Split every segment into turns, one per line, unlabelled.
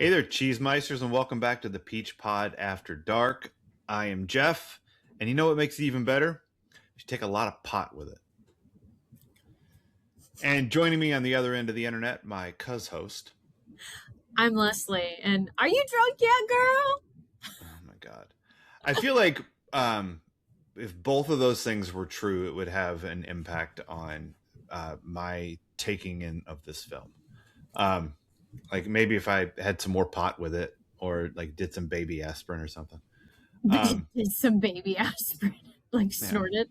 Hey there, Cheesemeisters, and welcome back to the Peach Pod After Dark. I am Jeff, and you know what makes it even better? You take a lot of pot with it. And joining me on the other end of the internet, my cuz-host.
I'm Leslie, and are you drunk yet, girl?
Oh my god. I feel like if both of those things were true, it would have an impact on my taking in of this film. Like maybe if I had some more pot with it, or like did some baby aspirin or something.
Some baby aspirin, like snorted.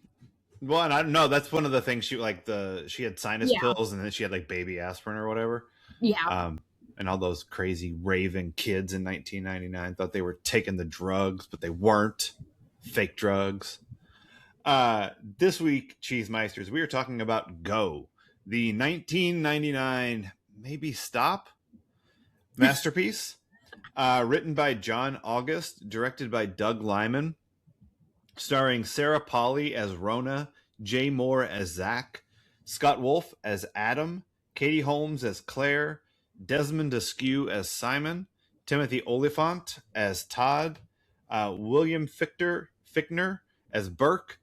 Well, and I don't know. That's one of the things she had sinus
Yeah.
pills, and then she had like baby aspirin or whatever.
Yeah.
And all those crazy raving kids in 1999 thought they were taking the drugs, but they weren't. Fake drugs. This week, Cheesemeisters, we are talking about Go, the 1999 maybe stop masterpiece, written by John August, directed by Doug Liman, starring Sarah Polley as Rona, Jay Moore as Zach, Scott Wolf as Adam, Katie Holmes as Claire, Desmond Askew as Simon, Timothy Oliphant as Todd, William Fichtner as Burke,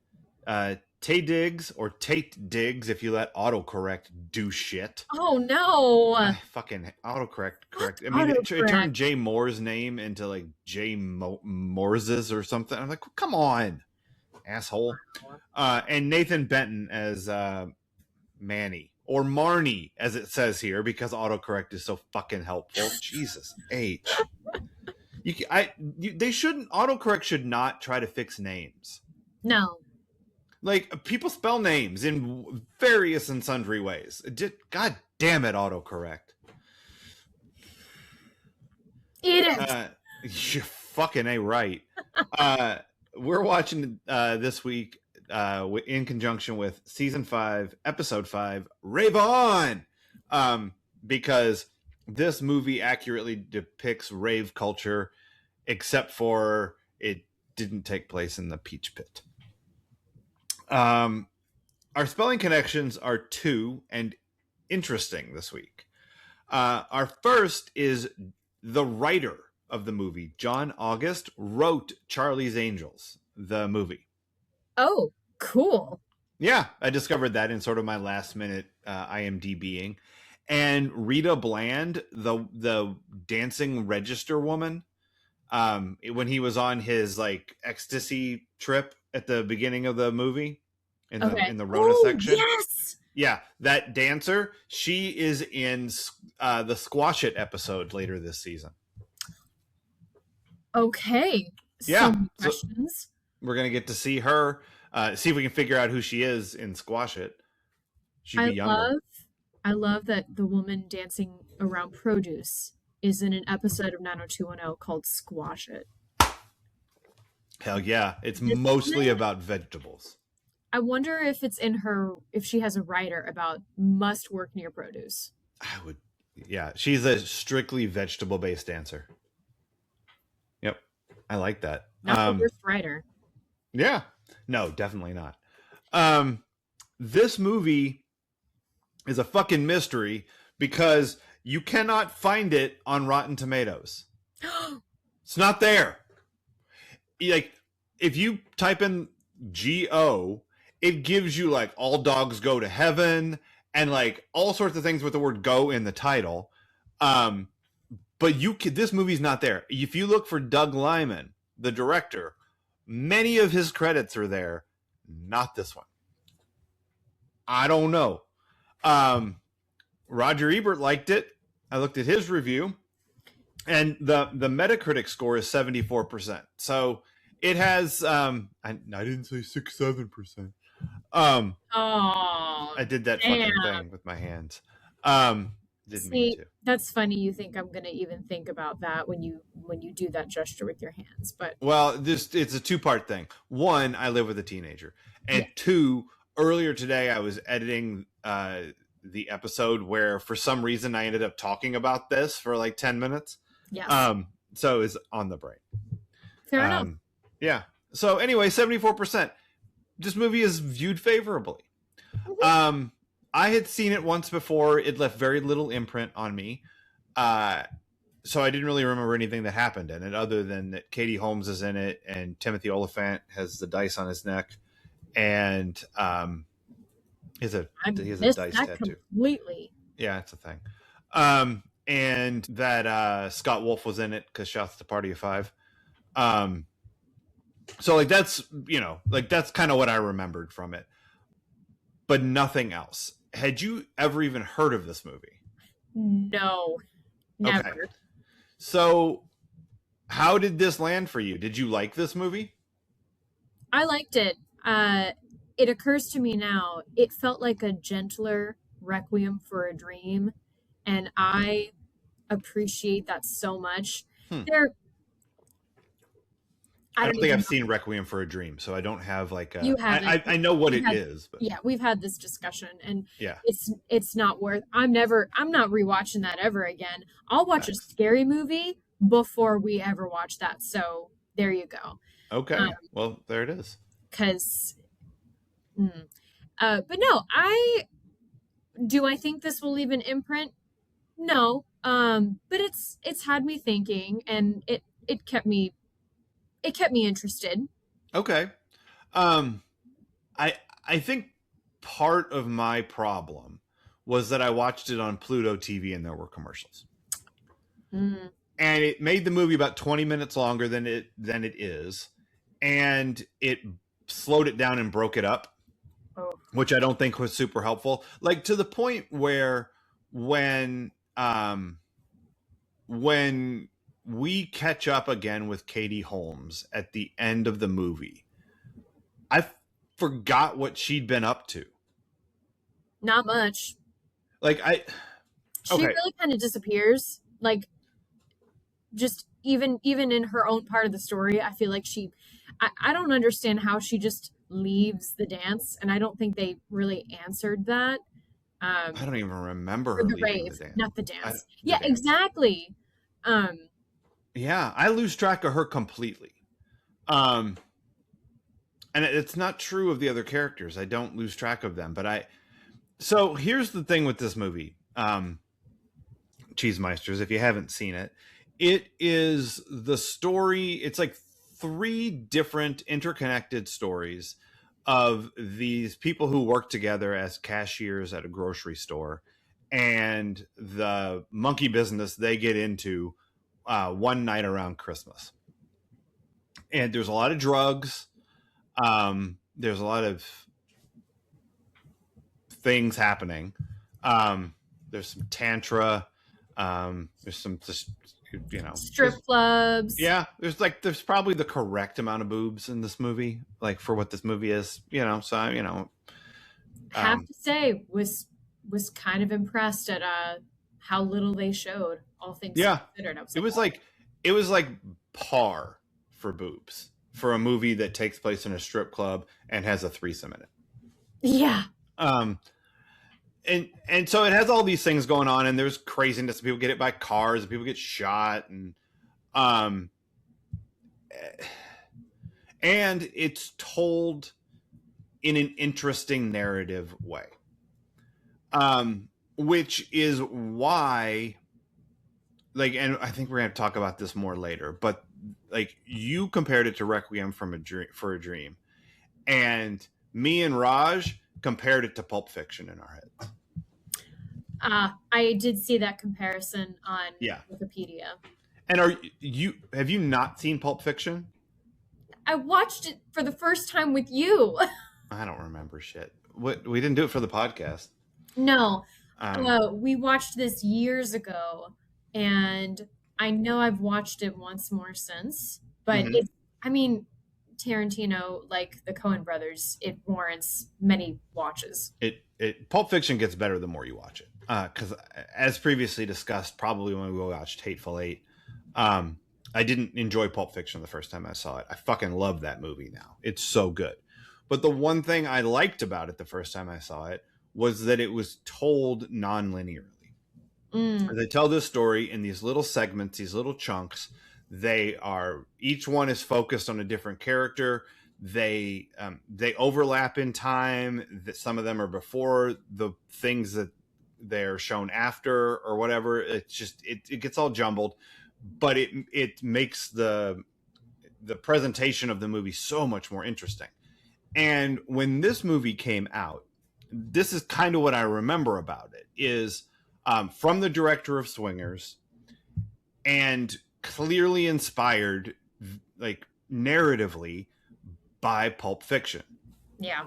Tay Diggs, or Tate Diggs if you let autocorrect do shit.
Oh no!
Fucking autocorrect, correct. I mean, it turned Jay Moore's name into like Jay Moore's or something. I'm like, come on, asshole. And Nathan Benton as Manny, or Marnie, as it says here, because autocorrect is so fucking helpful. Jesus H. They shouldn't. Autocorrect should not try to fix names.
No.
Like, people spell names in various and sundry ways. God damn it, autocorrect.
It
is. You're fucking A right. We're watching this week in conjunction with Season 5, Episode 5, Rave On! Because this movie accurately depicts rave culture, except for it didn't take place in the Peach Pit. Our spelling connections are two and interesting this week. Our first is the writer of the movie, John August, wrote Charlie's Angels, the movie.
Oh, cool.
Yeah, I discovered that in sort of my last minute IMDbing. And Rita Bland, the dancing register woman, when he was on his like ecstasy trip at the beginning of the movie in the Rona section.
Yes.
Yeah, that dancer, she is in the Squash It episode later this season.
Okay.
Yeah.
Some questions.
So we're going to get to see her, see if we can figure out who she is in Squash It. She'd be younger.
I love that the woman dancing around produce is in an episode of 90210 called Squash It.
Hell yeah. It's mostly about vegetables.
I wonder if it's in her, if she has a writer about must work near produce.
Yeah. She's a strictly vegetable-based dancer. Yep. I like that.
Not the worst writer.
Yeah. No, definitely not. This movie is a fucking mystery because you cannot find it on Rotten Tomatoes. It's not there. Like, if you type in GO, it gives you like All Dogs Go to Heaven and like all sorts of things with the word go in the title. But this movie's not there. If you look for Doug Liman, the director, many of his credits are there. Not this one. I don't know. Roger Ebert liked it. I looked at his review, and the Metacritic score is 74%. So it has I didn't say 6-7%. I did that fucking thing with my hands. Didn't mean to.
That's funny. You think I'm gonna even think about that when you do that gesture with your hands, but
it's a two-part thing. One, I live with a teenager, and two, earlier today I was editing the episode where for some reason I ended up talking about this for like 10 minutes.
Yes.
So it's on the brain.
Fair enough.
Yeah. So anyway, 74%. This movie is viewed favorably. Mm-hmm. I had seen it once before. It left very little imprint on me. so I didn't really remember anything that happened in it other than that Katie Holmes is in it and Timothy Oliphant has the dice on his neck and
I
he has a
missed
dice
that
tattoo.
completely.
Yeah, it's a thing. And that Scott Wolf was in it because shouts to Party of Five. So like that's like that's kind of what I remembered from it, but nothing else. Had you ever even heard of this movie?
No,
Okay,
never.
so how did this land for you? Did you like this movie?
I liked it. It occurs to me now, it felt like a gentler Requiem for a Dream, and I appreciate that so much.
Hmm.
There,
I
I
don't
don't
think
even
I've
know.
seen Requiem for a Dream, so I don't have like
You
a.
haven't.
I know what
We've
it
had,
is, but
yeah, we've had this discussion, and
yeah,
it's not worth. I'm not rewatching that ever again. I'll watch a
facts.
scary movie before we ever watch that. So there you go.
Okay, well there it is.
Because, but no, I think this will leave an imprint? No. But it's had me thinking, and it kept me interested.
Okay, um, I I think part of my problem was that I watched it on Pluto TV and there were commercials.
Mm.
And it made the movie about 20 minutes longer than it is, and it slowed it down and broke it up,
Oh,
which I don't think was super helpful. Like to the point where when um when we catch up again with Katie Holmes at the end of the movie, I forgot what she'd been up to.
not much.
Like I
She
okay,
really kind of disappears. Like, just even in her own part of the story, I feel like I don't understand how she just leaves the dance, and I don't think they really answered that.
I
Um,
don't even remember
or
her
the
leaving the
rave,
dance.
not the
I,
dance.
the
Yeah,
dance.
exactly. Um,
Yeah, I lose track of her completely. Um, and it's not true of the other characters. I don't lose track of them, but I. So here's the thing with this movie, Cheesemeisters. If you haven't seen it, it is the story. It's like three different interconnected stories of these people who work together as cashiers at a grocery store, and the monkey business they get into one night around Christmas. And there's a lot of drugs. There's a lot of things happening. There's some tantra. There's some just
strip clubs.
yeah. There's probably the correct amount of boobs in this movie, like for what this movie is. So
Have
um,
to say, was kind of impressed at how little they showed, all things
yeah.
considered. I was
It
like,
was like it was like par for boobs for a movie that takes place in a strip club and has a threesome in it.
yeah,
Um, and so it has all these things going on, and there's craziness. People get hit by cars, and people get shot, um, and it's told in an interesting narrative way, which is why, like, and I think we're gonna talk about this more later, but like you compared it to Requiem from a Dream for a Dream, and me and Raj compared it to Pulp Fiction in our heads.
I did see that comparison on
Yeah.
Wikipedia.
And have you not seen Pulp Fiction?
I watched it for the first time with you.
I don't remember shit. What we didn't do it for the podcast.
No,
Um,
we watched this years ago, and I know I've watched it once more since. But
mhm.
it's, I mean, Tarantino, like the Coen brothers, it warrants many watches.
It Pulp Fiction gets better the more you watch it. Because as previously discussed, probably when we watched Hateful Eight, um, I didn't enjoy Pulp Fiction the first time I saw it. I fucking love that movie now. It's so good. But the one thing I liked about it the first time I saw it was that it was told non-linearly.
Mm,
They tell this story in these little segments, these little chunks. Each one is focused on a different character. They overlap in time. That some of them are before the things that they're shown after or whatever. It's just it gets all jumbled. but it makes the presentation of the movie so much more interesting. And when this movie came out, this is kind of what I remember about it is from the director of Swingers and clearly inspired, like narratively, by Pulp Fiction.
Yeah.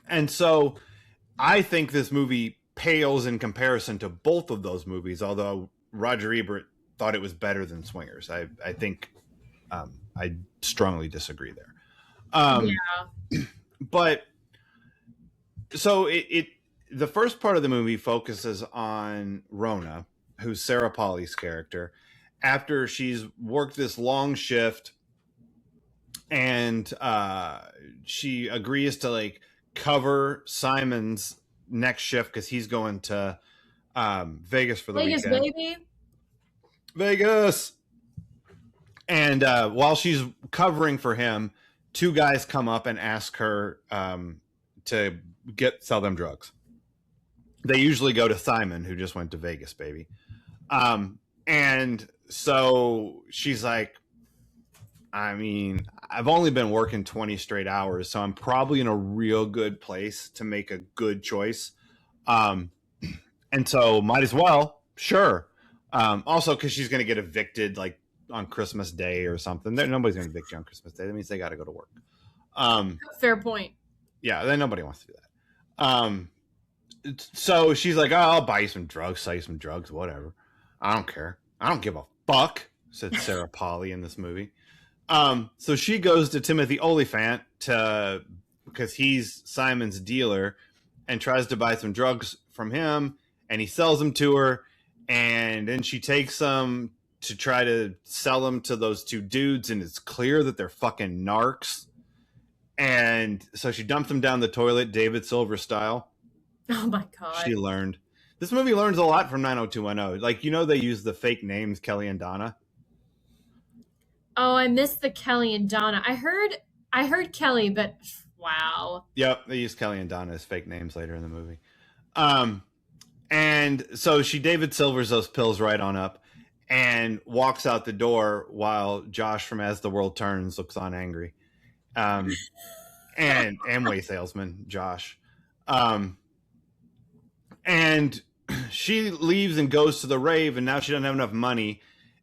And so I think this movie pales in comparison to both of those movies, although Roger Ebert thought it was better than Swingers. I think I strongly disagree there.
Yeah.
But so the first part of the movie focuses on Rona, who's Sarah Polley's character, after she's worked this long shift, and she agrees to like cover Simon's next shift because he's going to Vegas for the
Vegas,
weekend.
baby.
Vegas. And while she's covering for him, two guys come up and ask her to sell them drugs. They usually go to Simon, who just went to Vegas, baby. And so she's like, I mean, I've only been working 20 straight hours, so I'm probably in a real good place to make a good choice. And so might as well, sure. Also, because she's going to get evicted like on Christmas Day or something. Nobody's going to evict you on Christmas Day. That means they got to go to work.
Fair point.
Yeah, then nobody wants to do that. So she's like, oh, I'll buy you some drugs, sell you some drugs, whatever. I don't care. I don't give a fuck, said Sarah Polley in this movie. So she goes to Timothy Olyphant because he's Simon's dealer and tries to buy some drugs from him, and he sells them to her, and then she takes them to try to sell them to those two dudes, and it's clear that they're fucking narcs. And so she dumps them down the toilet, David Silver style.
Oh my god.
She learned. This movie learns a lot from 90210. Like, they use the fake names Kelly and Donna.
Oh, I missed the Kelly and Donna. I heard Kelly, but wow.
Yep, they use Kelly and Donna as fake names later in the movie. And so she David Silvers those pills right on up and walks out the door while Josh from As the World Turns looks on angry. And Amway salesman Josh. And she leaves and goes to the rave, and now she doesn't have enough money.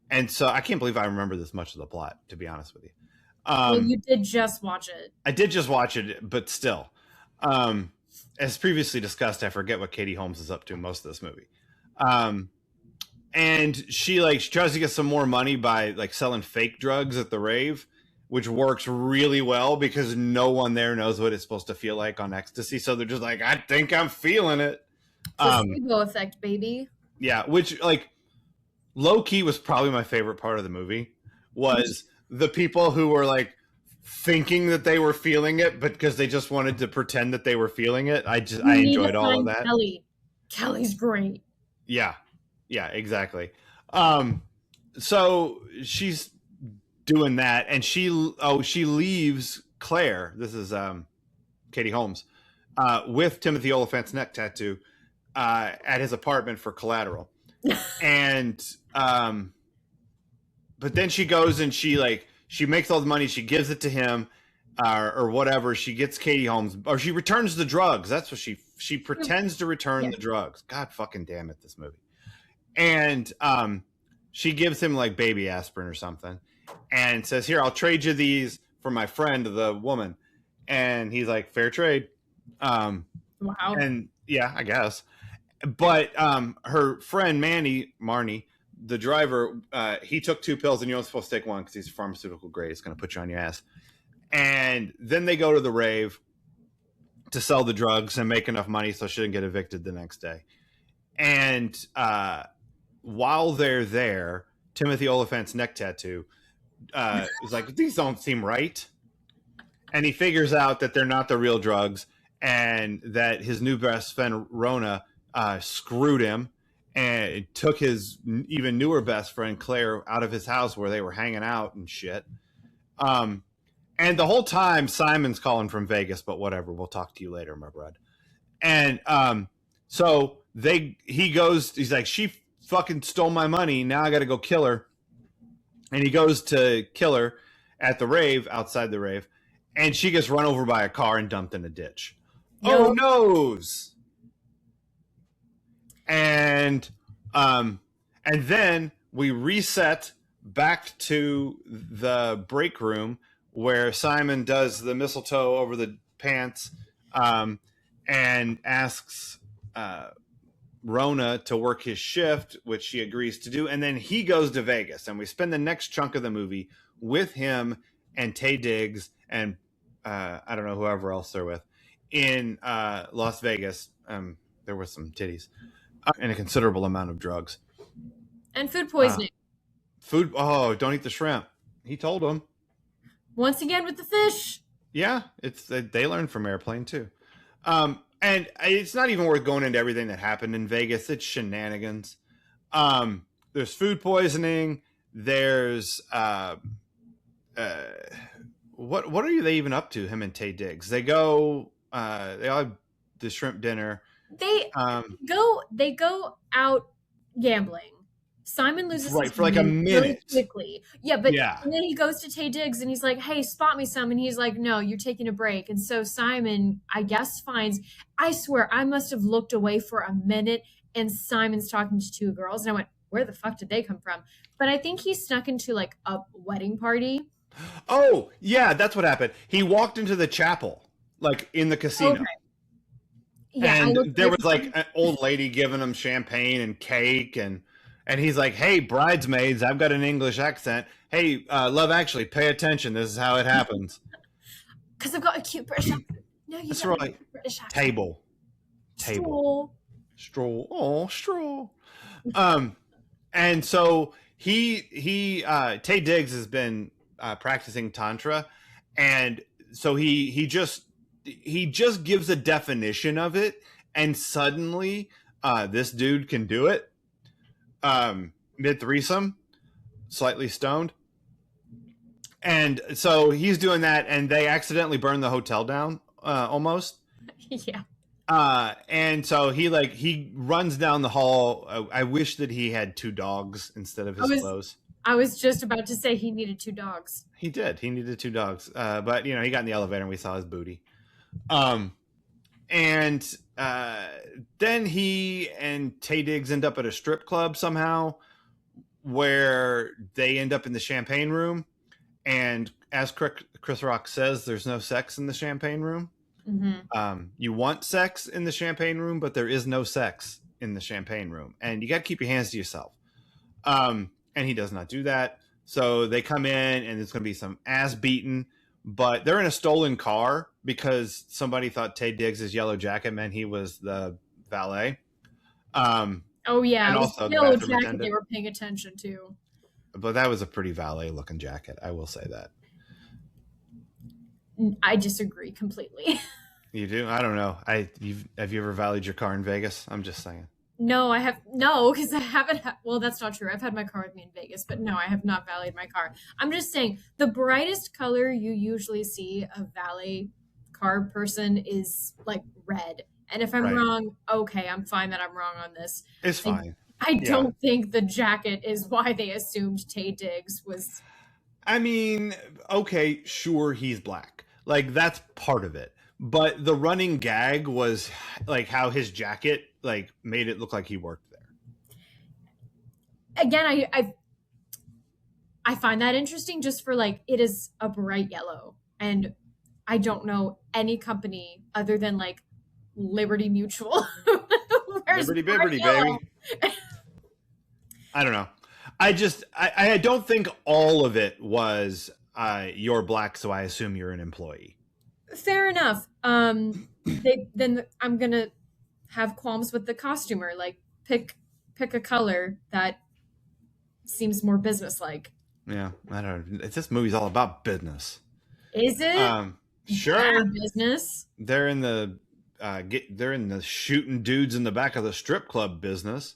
And so I can't believe I remember this much of the plot, to be honest with you.
Well, you did just watch it.
I did just watch it, but still. As previously discussed, I forget what Katie Holmes is up to most of this movie. And she tries to get some more money by selling fake drugs at the rave, which works really well because no one there knows what it's supposed to feel like on ecstasy. So they're just like, I think I'm feeling it.
Placebo effect, baby.
Yeah, which low key was probably my favorite part of the movie was the people who were thinking that they were feeling it, but because they just wanted to pretend that they were feeling it. I enjoyed all of that.
Kelly's great.
Yeah, exactly. So she's doing that, and she leaves Claire. This is Katie Holmes with Timothy Olyphant's neck tattoo at his apartment for collateral. And but then she goes and she makes all the money, she gives it to him or whatever. She gets Katie Holmes, or she returns the drugs. That's what she pretends to return the drugs. God fucking damn it, this movie. And she gives him baby aspirin or something and says, here, I'll trade you these for my friend, the woman. And he's like, fair trade.
Wow.
And yeah, I guess. But her friend Marnie, the driver, he took 2 pills, and you're only supposed to take 1 because he's pharmaceutical grade. It's going to put you on your ass. And then they go to the rave to sell the drugs and make enough money so she didn't get evicted the next day. And while they're there, Timothy Olyphant's neck tattoo is like, these don't seem right. And he figures out that they're not the real drugs and that his new best friend, Rona, screwed him and took his even newer best friend Claire out of his house where they were hanging out and shit. And the whole time Simon's calling from Vegas, but whatever, we'll talk to you later, my bud. And so he goes, he's like, she fucking stole my money, now I gotta go kill her. and he goes to kill her at the rave, outside the rave, and she gets run over by a car and dumped in a ditch. Oh
Yo,
noes! And um, and then we reset back to the break room where Simon does the mistletoe over the pants, and asks Rona to work his shift, which she agrees to do. And then he goes to Vegas, and we spend the next chunk of the movie with him and Taye Diggs and I don't know, whoever else they're with in Las Vegas. There was some titties and a considerable amount of drugs.
and food
Uh,
poisoning.
Food. Oh, don't eat the shrimp. He told them.
Once again with the fish.
Yeah, it's they learned from Airplane too. And it's not even worth going into everything that happened in Vegas. It's shenanigans. There's food poisoning. There's what are they even up to? Him and Taye Diggs. They go. They all have the shrimp dinner.
They
Um,
they go out gambling. Simon loses
right
his
for like a
mind really
minute.
quickly. Yeah, but
Yeah.
and then he goes to Taye Diggs and he's like, "Hey, spot me some." And he's like, "No, you're taking a break." And so Simon, I guess, finds. I swear, I must have looked away for a minute, and Simon's talking to two girls, and I went, "Where the fuck did they come from?" But I think he snuck into like a wedding party.
Oh, yeah, that's what happened. He walked into the chapel, like in the casino.
Okay. Yeah, I
And
looked
there
away
was
for
like an old lady giving him champagne and cake, and he's like, "Hey, bridesmaids, I've got an English accent. Hey, Love Actually, pay attention. This is how it happens."
because I've got a cute British accent. No, you
That's
got a
right.
cute British accent.
Table,
Stroll.
stroll, oh, stroll. And so Taye Diggs has been practicing tantra, and so he just gives a definition of it, and suddenly this dude can do it. Mid threesome, slightly stoned, and so he's doing that, and they accidentally burn the hotel down, almost.
Yeah.
And so he runs down the hall. I wish that he had two dogs instead of his clothes.
I was just about to say he needed two dogs.
He did. He needed two dogs. But he got in the elevator and we saw his booty. And then he and Taye Diggs end up at a strip club somehow, where they end up in the champagne room. And as Chris Rock says, there's no sex in the champagne room.
Mm-hmm.
You want sex in the champagne room, but there is no sex in the champagne room, and you got to keep your hands to yourself. And he does not do that. So they come in, and there's going to be some ass beating, but they're in a stolen car because somebody thought Taye Diggs' yellow jacket meant he was the valet.
Oh yeah,
and
it was
also
the yellow
the bathroom
jacket
attendant.
they were paying attention to.
But that was a pretty valet-looking jacket, I will say that.
I disagree completely.
You do? I don't know. Have you ever valeted your car in Vegas? I'm just saying.
No, I have no, because I haven't. Well, that's not true. I've had my car with me in Vegas, but no, I have not valeted my car. I'm just saying the brightest color you usually see a valet car person is like red. And if I'm
Right.
wrong, okay, I'm fine that I'm wrong on this.
It's fine.
I
Yeah.
don't think the jacket is why they assumed Taye Diggs was.
I mean, okay, sure, he's black. Like, that's part of it. But the running gag was like how his jacket like made it look like he worked there.
Again, I find that interesting just for like it is a bright yellow, and I don't know any company other than like Liberty Mutual who wears
Liberty
bright
Bibberty,
yellow.
baby. I don't know. I don't think all of it was you're black, so I assume you're an employee.
Fair enough. Then I'm gonna have qualms with the costumer. Like pick a color that seems more businesslike.
Yeah, I don't know. This movie's all about business.
Is it
Sure.
bad business?
They're in the they're in the shooting dudes in the back of the strip club business.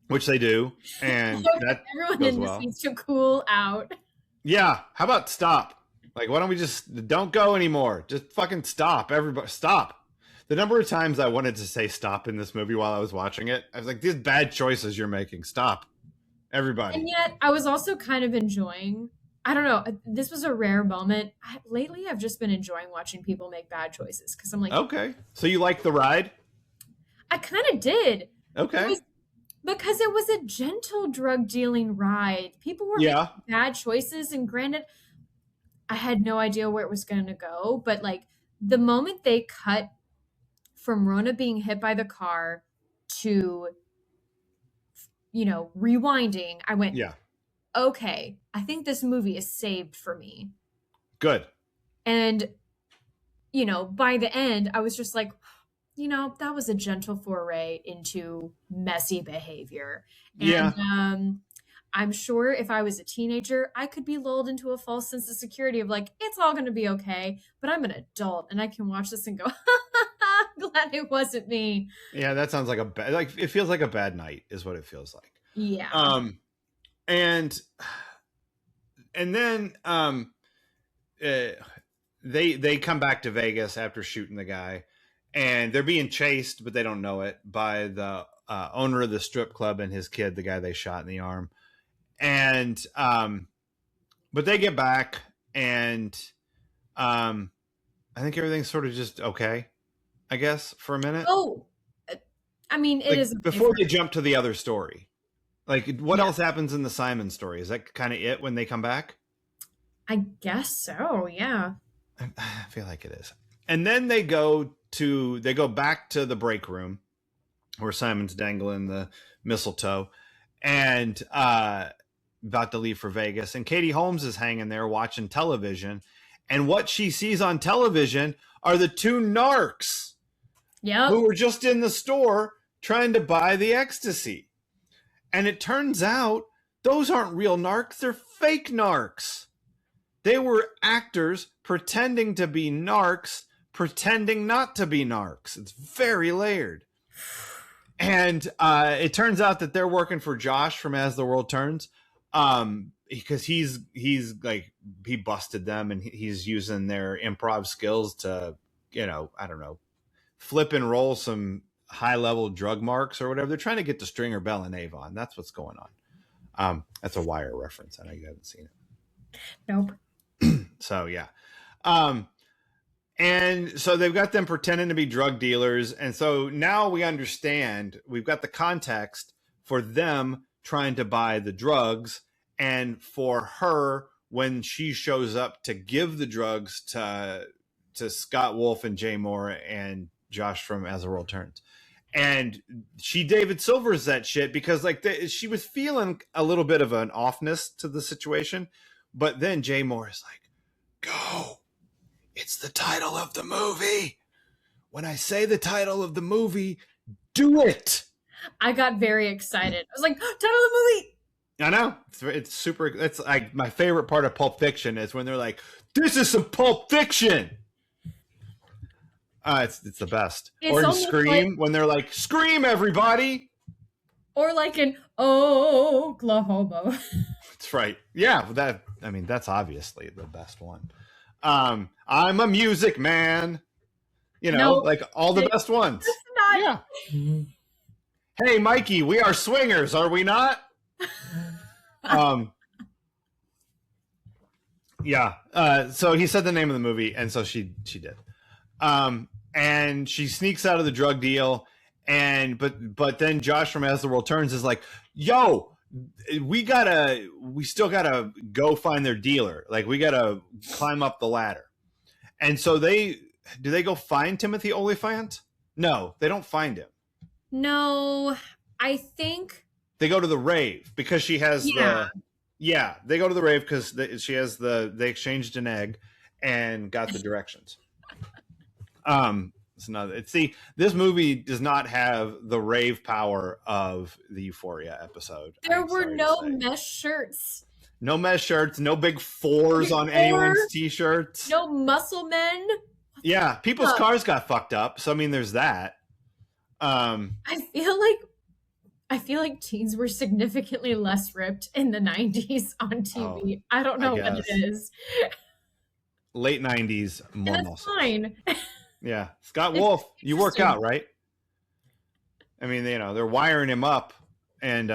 Which they do, and that
Everyone
goes
in this
well.
needs to cool out.
Yeah, how about stop? Like, why don't we just don't go anymore? Just fucking stop. Everybody stop. The number of times I wanted to say stop in this movie while I was watching it, I was like, these bad choices you're making, stop.
And
Everybody.
yet, I was also kind of enjoying. I don't know. This was a rare moment. Lately, I've just been enjoying watching people make bad choices because I'm like,
Okay. So you like the ride?
I kind of did. It
Okay.
was because it was a gentle drug dealing ride. People were making
Yeah.
bad choices, and granted, I had no idea where it was going to go. But like the moment they cut from Rona being hit by the car to, rewinding, I went,
Yeah.
okay, I think this movie is saved for me.
Good.
And, by the end, I was just like, that was a gentle foray into messy behavior. And
Yeah.
I'm sure if I was a teenager, I could be lulled into a false sense of security of like, it's all going to be okay. But I'm an adult and I can watch this and go, glad it wasn't me.
Yeah, that sounds like a bad, like it feels like a bad night is what it feels like.
Yeah.
Um and then uh, they come back to Vegas after shooting the guy, and they're being chased, but they don't know it, by the owner of the strip club and his kid, the guy they shot in the arm. And but they get back, and um, I think everything's sort of just okay, I guess, for a minute.
Oh, I mean, it
Like
is okay
before
for,
they jump to the other story. Like what
yeah,
else happens in the Simon story? Is that kind of it when they come back?
I guess so. Yeah.
I feel like it is. And then they go back to the break room where Simon's dangling the mistletoe and about to leave for Vegas. And Katie Holmes is hanging there watching television. And what she sees on television are the two narcs
Yep.
who were just in the store trying to buy the ecstasy. And it turns out those aren't real narcs, they're fake narcs. They were actors pretending to be narcs, pretending not to be narcs. It's very layered. And it turns out that they're working for Josh from As the World Turns, because he's like, he busted them, and he's using their improv skills to, I don't know, flip and roll some high level drug marks or whatever. They're trying to get to Stringer Bell and Avon. That's what's going on. That's a Wire reference. I know you haven't seen it.
Nope.
So yeah. And so they've got them pretending to be drug dealers. And so now we understand, we've got the context for them trying to buy the drugs, and for her when she shows up to give the drugs to Scott Wolf and Jay Moore and Josh from As the World Turns. And she David Silvers that shit because like she was feeling a little bit of an offness to the situation. But then Jay Moore is like, go. It's the title of the movie. When I say the title of the movie, do it.
I got very excited. I was like, title of the movie.
I know. It's super. It's like my favorite part of Pulp Fiction is when they're like, this is some Pulp Fiction. It's the best.
It's
Or in
almost
Scream,
like,
when they're like, scream, everybody.
or like in Oklahoma.
That's right. Yeah, that's obviously the best one. I'm a music man.
No,
like all the
it's
best ones.
not.
Yeah. Hey, Mikey, we are swingers, are we not? Yeah. So he said the name of the movie, and so she did. And she sneaks out of the drug deal, and but then Josh from As the World Turns is like, yo, we still gotta go find their dealer. Like, we gotta climb up the ladder. And so do they go find Timothy Olyphant? No, they don't find him.
No, I think
They go to the rave because she has they go to the rave because she has they exchanged an egg and got the directions. This movie does not have the rave power of the Euphoria episode.
there were no mesh shirts.
No mesh shirts, no big fours on anyone's t-shirts.
No muscle men.
Yeah, people's cars got fucked up. So I mean, there's that.
I feel like teens were significantly less ripped in the 90s on TV. I don't know what it is.
Late 90s, more
and that's fine.
Yeah. Scott Wolf, you work out, right? I mean, they're wiring him up, and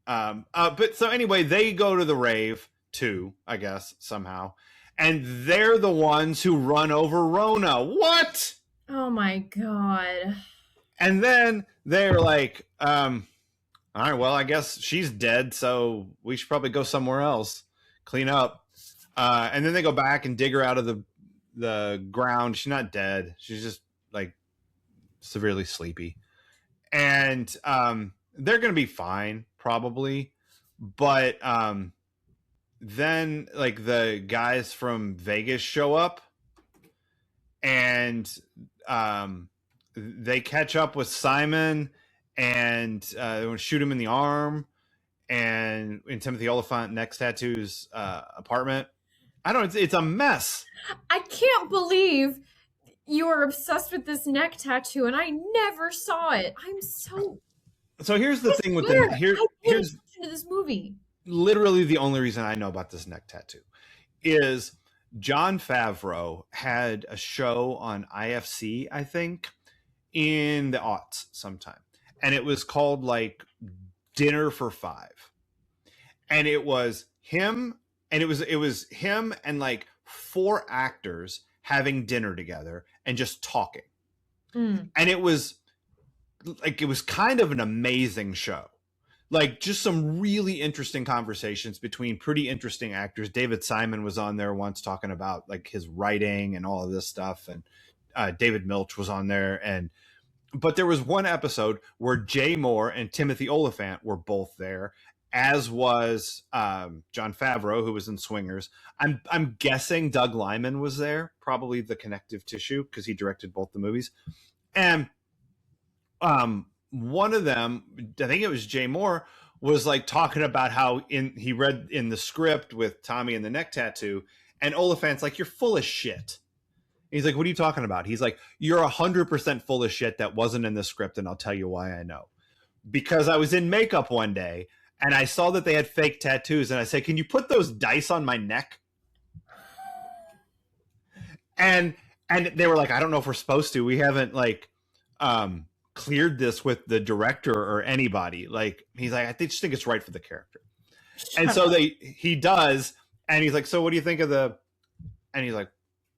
But so anyway, they go to the rave too, I guess, somehow. And they're the ones who run over Rona. What?
Oh my god.
And then they're like, all right, well, I guess she's dead, so we should probably go somewhere else, clean up. And then they go back and dig her out of the ground. She's not dead. She's just like severely sleepy. And they're going to be fine, probably. But then, like, the guys from Vegas show up and they catch up with Simon and shoot him in the arm and in Timothy Oliphant next tattoo's apartment. I don't know. It's a mess.
I can't believe you are obsessed with this neck tattoo and I never saw it. I'm so
So here's the thing with
scared.
the here
I paid
here's
attention to this movie.
literally the only reason I know about this neck tattoo is Jon Favreau had a show on IFC, I think, in the aughts sometime. And it was called like Dinner for Five. And it was him and it was him and like four actors having dinner together and just talking.
Mm.
And it was kind of an amazing show. Like just some really interesting conversations between pretty interesting actors. David Simon was on there once talking about like his writing and all of this stuff, and David Milch was on there. But there was one episode where Jay Moore and Timothy Oliphant were both there, as was Jon Favreau, who was in Swingers. I'm guessing Doug Liman was there, probably the connective tissue because he directed both the movies. And one of them, I think it was Jay Moore, was like talking about how he read in the script with Tommy and the neck tattoo, and Oliphant's like, "You're full of shit." He's like, "What are you talking about?" He's like, "You're 100% full of shit. That wasn't in the script, and I'll tell you why I know. Because I was in makeup one day and I saw that they had fake tattoos, and I said, 'Can you put those dice on my neck?' And they were like, 'I don't know if we're supposed to. We haven't like cleared this with the director or anybody.' Like he's like, 'I just think it's right for the character.' And so he does, and he's like, 'So what do you think of the?' And he's like,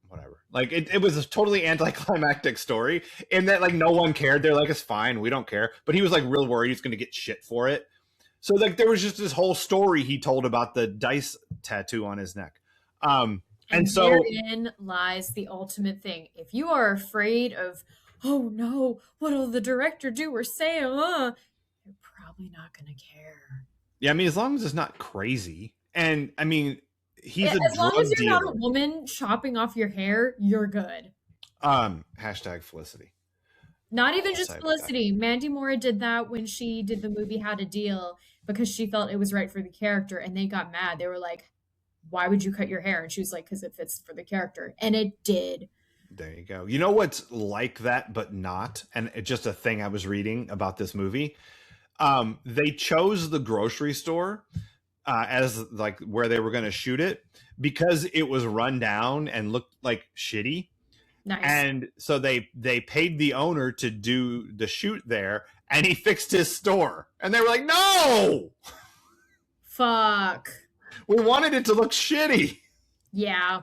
whatever. Like it was a totally anticlimactic story in that like no one cared. They're like, it's fine, we don't care. But he was like real worried he's going to get shit for it. So like there was just this whole story he told about the dice tattoo on his neck. And so
therein lies the ultimate thing. If you are afraid of, oh no, what'll the director do or say? You're probably not going to care.
Yeah, I mean, as long as it's not crazy, and I mean, he's a
As long
drug
as you're
dealer.
not a woman chopping off your hair, you're good.
Hashtag Felicity.
Not even just Felicity. Mandy Moore did that when she did the movie How to Deal because she felt it was right for the character, and they got mad. They were like, "Why would you cut your hair?" And she was like, "Because it fits for the character," and it did.
There you go. You know what's like that, but not, and it's just a thing I was reading about this movie. They chose the grocery store as like where they were going to shoot it because it was run down and looked like shitty.
Nice.
And so they paid the owner to do the shoot there, and he fixed his store. And they were like, "No,
fuck,
we wanted it to look shitty."
Yeah.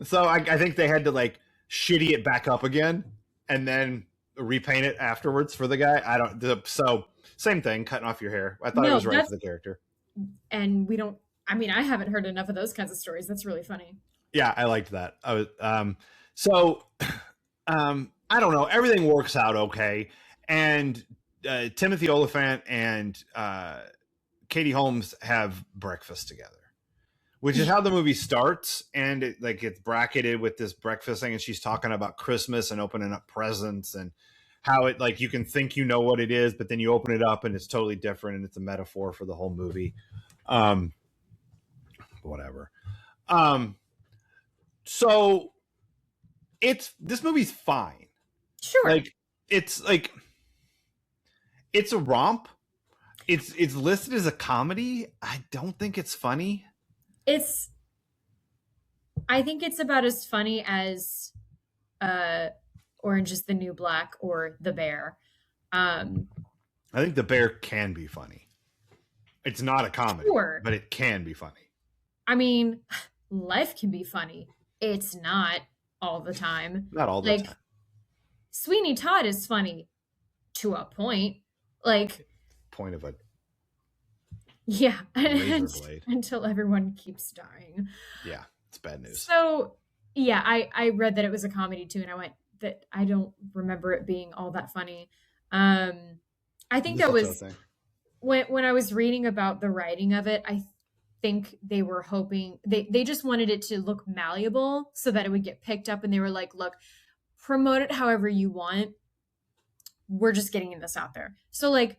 So I think they had to like shitty it back up again and then repaint it afterwards for the guy. I don't. So same thing, cutting off your hair. I thought it was right for the character.
And we don't. I mean, I haven't heard enough of those kinds of stories. That's really funny.
Yeah, I liked that. So I don't know. Everything works out okay, and Timothy Oliphant and Katie Holmes have breakfast together, which is how the movie starts, and it like gets bracketed with this breakfast thing, and she's talking about Christmas and opening up presents and how it like you can think you know what it is, but then you open it up and it's totally different, and it's a metaphor for the whole movie. Whatever. So this movie's fine.
Sure.
Like it's a romp. It's listed as a comedy. I don't think it's funny.
I think it's about as funny as Orange is the New Black or The Bear.
I think The Bear can be funny. It's not a comedy,
Sure.
but it can be funny.
I mean, life can be funny. It's not all the time.
Not all the
Like
time.
Sweeney Todd is funny to a point. Like,
Point of a
yeah,
razor
and
blade.
until everyone keeps dying.
Yeah, it's bad news.
So, yeah, I read that it was a comedy too, and I went that I don't remember it being all that funny. Um, I think that
Mistletoe
was
thing.
when I was reading about the writing of it. I think they were hoping they just wanted it to look malleable so that it would get picked up, and they were like, "Look, promote it however you want. We're just getting this out there." So, like,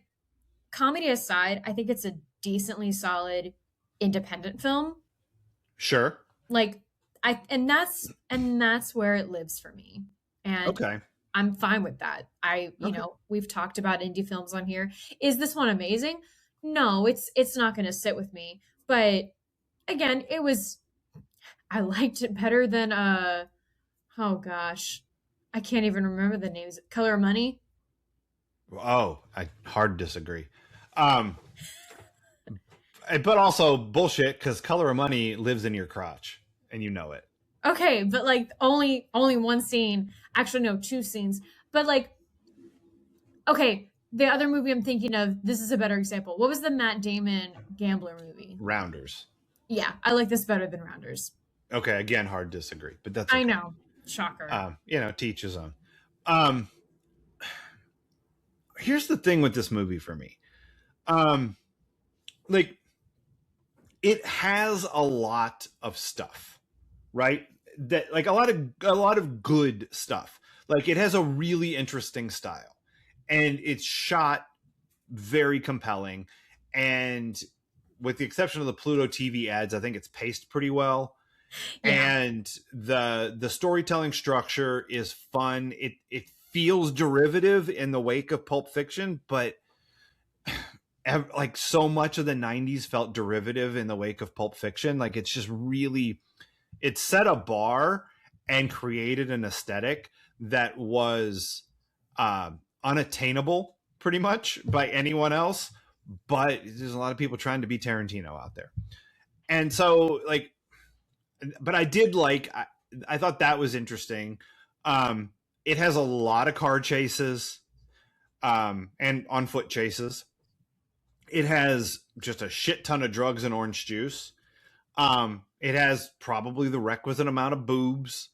comedy aside, I think it's a decently solid independent film.
Sure.
Like and that's where it lives for me. And
Okay.
I'm fine with that.
Okay.
We've talked about indie films on here. Is this one amazing? No, it's not going to sit with me. But again, I liked it better than oh gosh. I can't even remember the names. Color of Money?
Oh, I hard disagree. Um, but also bullshit because Color of Money lives in your crotch and you know it.
Okay, but like only one scene. Actually no, two scenes. But like okay, the other movie I'm thinking of, this is a better example. What was the Matt Damon gambler movie?
Rounders.
Yeah, I like this better than Rounders.
Okay, again, hard disagree, but that's
I
okay.
know. Shocker.
Teach his own. Um, here's the thing with this movie for me. Like it has a lot of stuff, right? That like a lot of good stuff. Like it has a really interesting style, and it's shot very compelling. And with the exception of the Pluto TV ads, I think it's paced pretty well.
Yeah.
And the storytelling structure is fun. It feels derivative in the wake of Pulp Fiction, but like so much of the 90s felt derivative in the wake of Pulp Fiction. Like it's just really it set a bar and created an aesthetic that was unattainable pretty much by anyone else, but there's a lot of people trying to be Tarantino out there. And so like but I did I thought that was interesting. It has a lot of car chases and on foot chases. It has just a shit ton of drugs and orange juice. It has probably the requisite amount of boobs.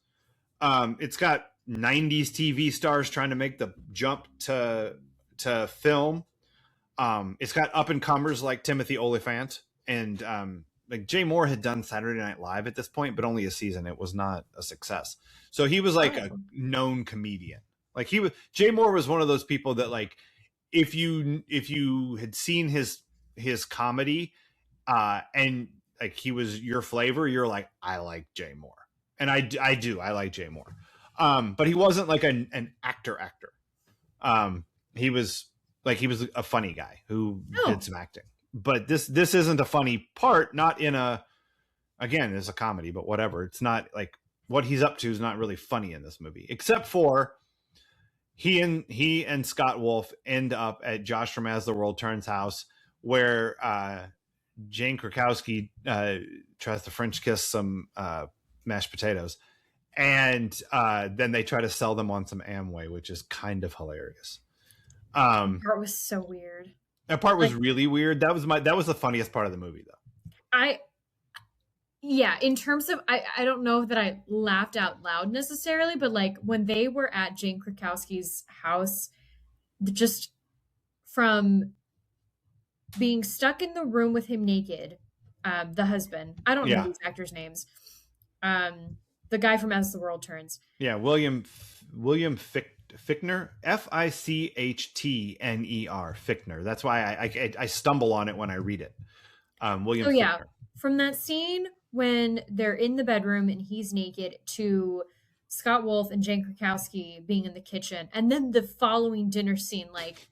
It's got 90s TV stars trying to make the jump to film. It's got up and comers like Timothy Olyphant and like Jay Moore had done Saturday Night Live at this point, but only a season. It was not a success. So he was like a known comedian. Like Jay Moore was one of those people that like if you had seen his comedy and like he was your flavor, you're like, I like Jay Moore. And I like Jay Moore. But he wasn't like an actor. He was a funny guy who did some acting. But this isn't a funny part, not in again, it's a comedy, but whatever. It's not like what he's up to is not really funny in this movie, except for he and Scott Wolf end up at Josh from As the World Turns house where Jane Krakowski tries to French kiss some mashed potatoes. And then they try to sell them on some Amway, which is kind of hilarious.
That part was so weird.
That part was really weird. That was the funniest part of the movie, though.
In terms of I don't know that I laughed out loud necessarily, but like when they were at Jane Krakowski's house, just from being stuck in the room with him naked, the husband. I don't know these actors' names. The guy from As the World Turns.
Yeah, William Fichtner, Fichtner, Fichtner. That's why I stumble on it when I read it. William Fichtner.
From that scene when they're in the bedroom and he's naked to Scott Wolf and Jane Krakowski being in the kitchen, and then the following dinner scene, like,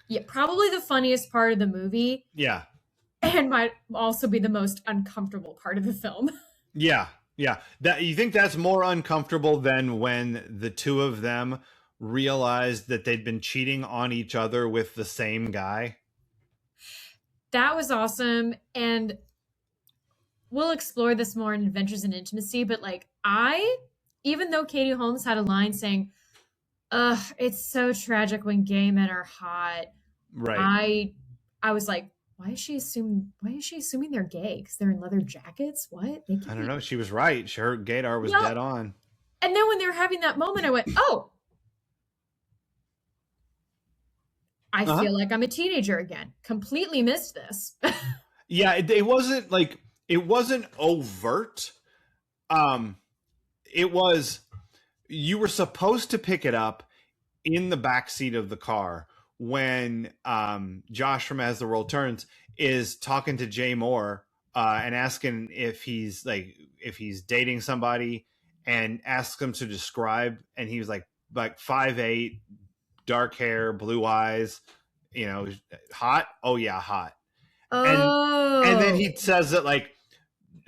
yeah, probably the funniest part of the movie.
Yeah.
And might also be the most uncomfortable part of the film.
Yeah. Yeah. You think that's more uncomfortable than when the two of them realized that they'd been cheating on each other with the same guy?
That was awesome. And we'll explore this more in Adventures in Intimacy, but like even though Katie Holmes had a line saying, ugh, it's so tragic when gay men are hot.
Right.
I was like, why is she assuming they're gay? Because they're in leather jackets? What? They
I
could
don't
be.
know. She was right. Her gaydar was dead
Well,
on.
and then when they were having that moment, I went, oh, I
Uh huh.
feel like I'm a teenager again. Completely missed this.
Yeah, it wasn't like it wasn't overt. Um, it was you were supposed to pick it up in the back seat of the car when Josh from As the World Turns is talking to Jay Moore and asking if he's dating somebody and asks him to describe, and he was like 5'8", dark hair, blue eyes, hot. Oh yeah, hot. And then
Oh.
he says that like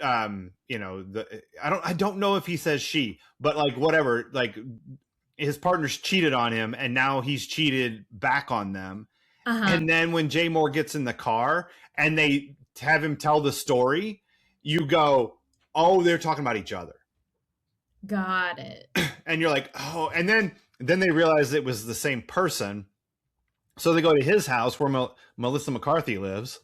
I don't know if he says she, but like whatever, like his partner's cheated on him and now he's cheated back on them.
Uh-huh.
And then when Jay Moore gets in the car and they have him tell the story, you go, oh, they're talking about each other.
Got it.
And you're like, oh, and then they realize it was the same person. So they go to his house where Melissa McCarthy lives,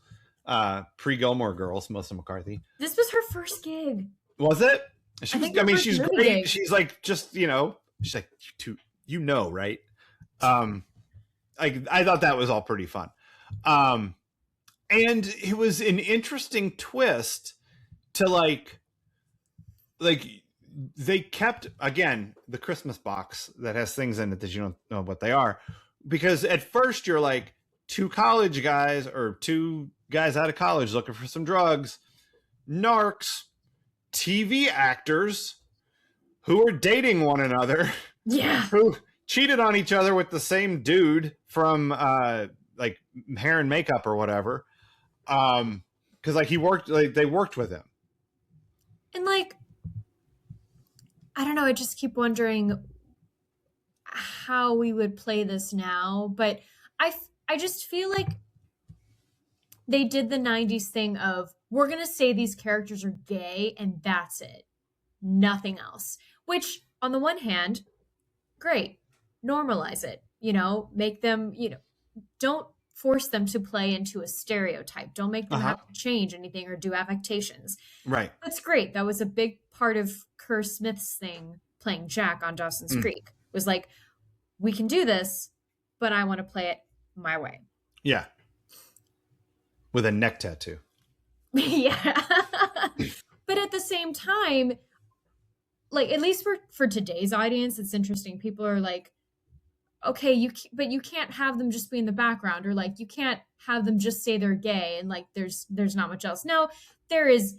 pre-Gilmore Girls, Melissa McCarthy.
This was her first gig.
Was it?
I
She was.
think
I
her
mean,
first
she's
movie
great.
gig.
She's like just she's like right? Um, I thought that was all pretty fun, um, and it was an interesting twist to like they kept again the Christmas box that has things in it that you don't know what they are, because at first you're like two college guys or two guys out of college looking for some drugs, narcs, TV actors who are dating one another,
Yeah.
who cheated on each other with the same dude from like hair and makeup or whatever. Because like they worked with him.
And like, I don't know, I just keep wondering how we would play this now, but I just feel like they did the 90s thing of we're going to say these characters are gay and that's it. Nothing else. Which on the one hand, great. Normalize it, make them, don't force them to play into a stereotype. Don't make
Uh
them
huh.
have to change anything or do affectations.
Right.
That's great. That was a big part of Kerr Smith's thing playing Jack on Dawson's
Mm.
Creek. Was like, we can do this, but I want to play it my way.
Yeah. With a neck tattoo.
Yeah. But at the same time, like at least for today's audience, it's interesting. People are like, okay, but you can't have them just be in the background, or like you can't have them just say they're gay and like there's not much else. No, there is.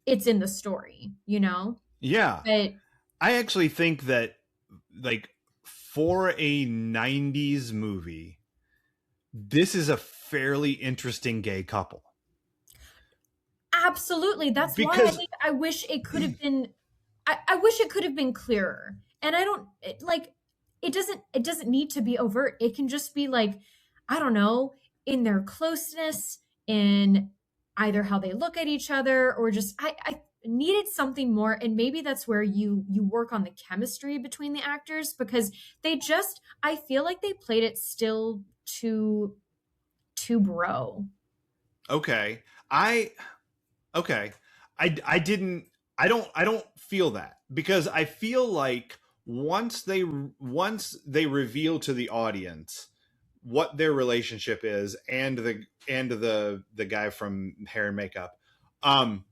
It's in the story,
Yeah.
but
I actually think that like for a 90s movie, this is a fairly interesting gay couple.
absolutely. That's why
Because
I wish it could have been. I wish it could have been clearer. And I don't like. It doesn't need to be overt. It can just be like, I don't know, in their closeness, in either how they look at each other, or just I needed something more. And maybe that's where you work on the chemistry between the actors, because I feel like they played it still too bro.
okay. I okay. I didn't I don't feel that, because I feel like once they reveal to the audience what their relationship is and the guy from hair and makeup, um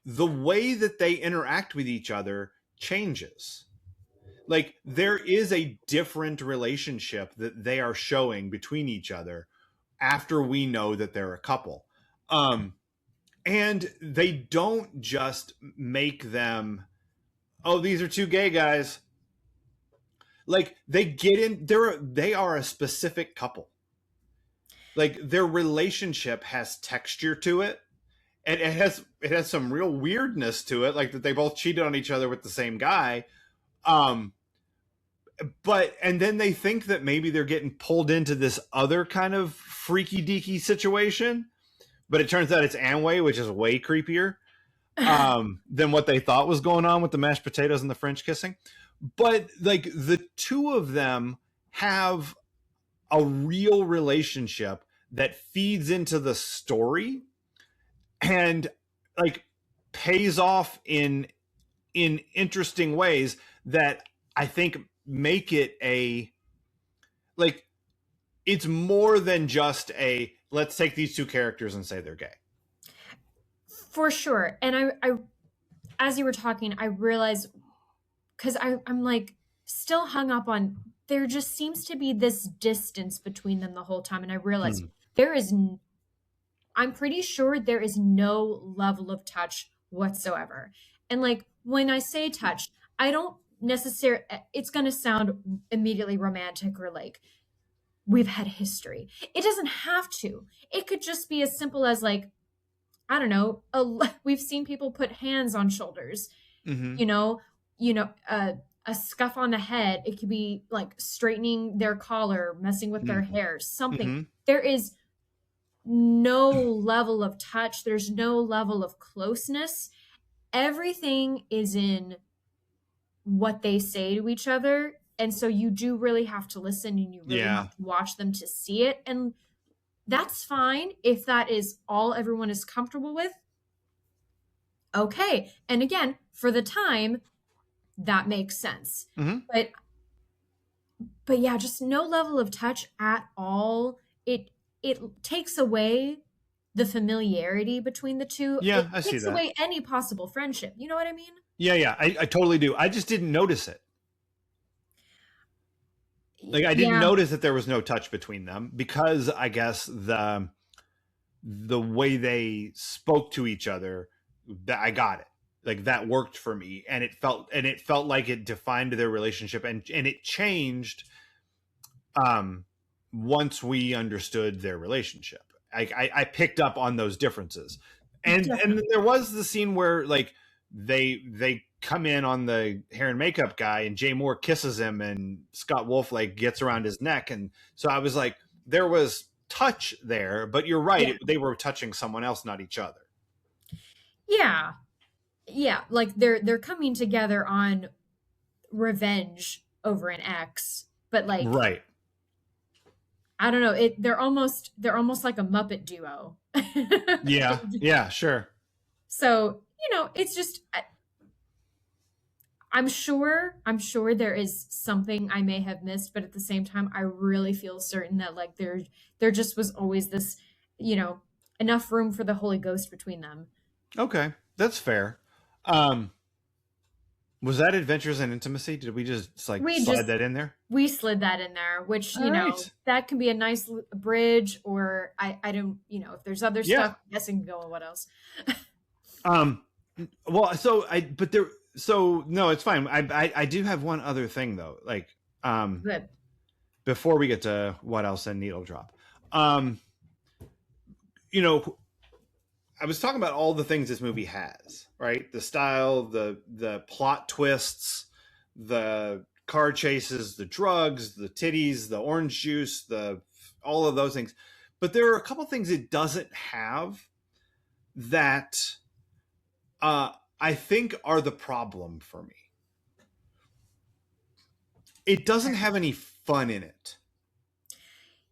the way that they interact with each other changes. Like there is a different relationship that they are showing between each other after we know that they're a couple. Um and they don't just make them, oh, these are two gay guys. Like they get in, they are a specific couple. Like their relationship has texture to it, and it has some real weirdness to it, like that they both cheated on each other with the same guy. um but and then they think that maybe they're getting pulled into this other kind of freaky deaky situation, but it turns out it's Amway, which is way creepier than what they thought was going on with the mashed potatoes and the French kissing. But like the two of them have a real relationship that feeds into the story and like pays off in interesting ways that I think make it a like it's more than just a let's take these two characters and say they're gay.
For sure. And I as you were talking, I realized because I'm like still hung up on there just seems to be this distance between them the whole time. And I realized there is, I'm pretty sure there is no level of touch whatsoever. And like when I say touch, I don't necessarily, it's going to sound immediately romantic or like we've had history. It doesn't have to. It could just be as simple as like, I don't know, we've seen people put hands on shoulders,
Mm-hmm.
you know, a scuff on the head. It could be like straightening their collar, messing with their hair, something.
Mm-hmm.
There is no level of touch. There's no level of closeness. Everything is in what they say to each other. And so you do really have to listen and you really have to watch them to see it. And that's fine if that is all everyone is comfortable with. Okay. And again, for the time, that makes sense.
Mm-hmm.
But yeah, just no level of touch at all. It takes away the familiarity between the two.
Yeah,
it
I see
takes
that.
away any possible friendship. You know what I mean?
Yeah, I totally do. I just didn't notice it. Like I didn't notice that there was no touch between them because I guess the way they spoke to each other, that I got it. Like that worked for me, and it felt like it defined their relationship, and it changed once we understood their relationship. I picked up on those differences, and there was the scene where like they come in on the hair and makeup guy, and Jay Moore kisses him, and Scott Wolf like gets around his neck, and so I was like, there was touch there, but you're right, they were touching someone else, not each other.
Yeah, like they're coming together on revenge over an ex, but like
right.
I don't know. They're almost like a Muppet duo.
Yeah, sure.
So it's just I'm sure there is something I may have missed, but at the same time, I really feel certain that like there just was always this enough room for the Holy Ghost between them.
Okay, that's fair. Was that Adventures in Intimacy? Did we just slide that in there?
We slid that in there, which
right.
That can be a nice bridge, or I don't if there's other stuff, I guess I can go on what else.
Well, no, it's fine. I do have one other thing though. Like
Good.
Before we get to what else and needle drop. I was talking about all the things this movie has, right? The style, the plot twists, the car chases, the drugs, the titties, the orange juice, all of those things. But there are a couple things it doesn't have that I think are the problem for me. It doesn't have any fun in it.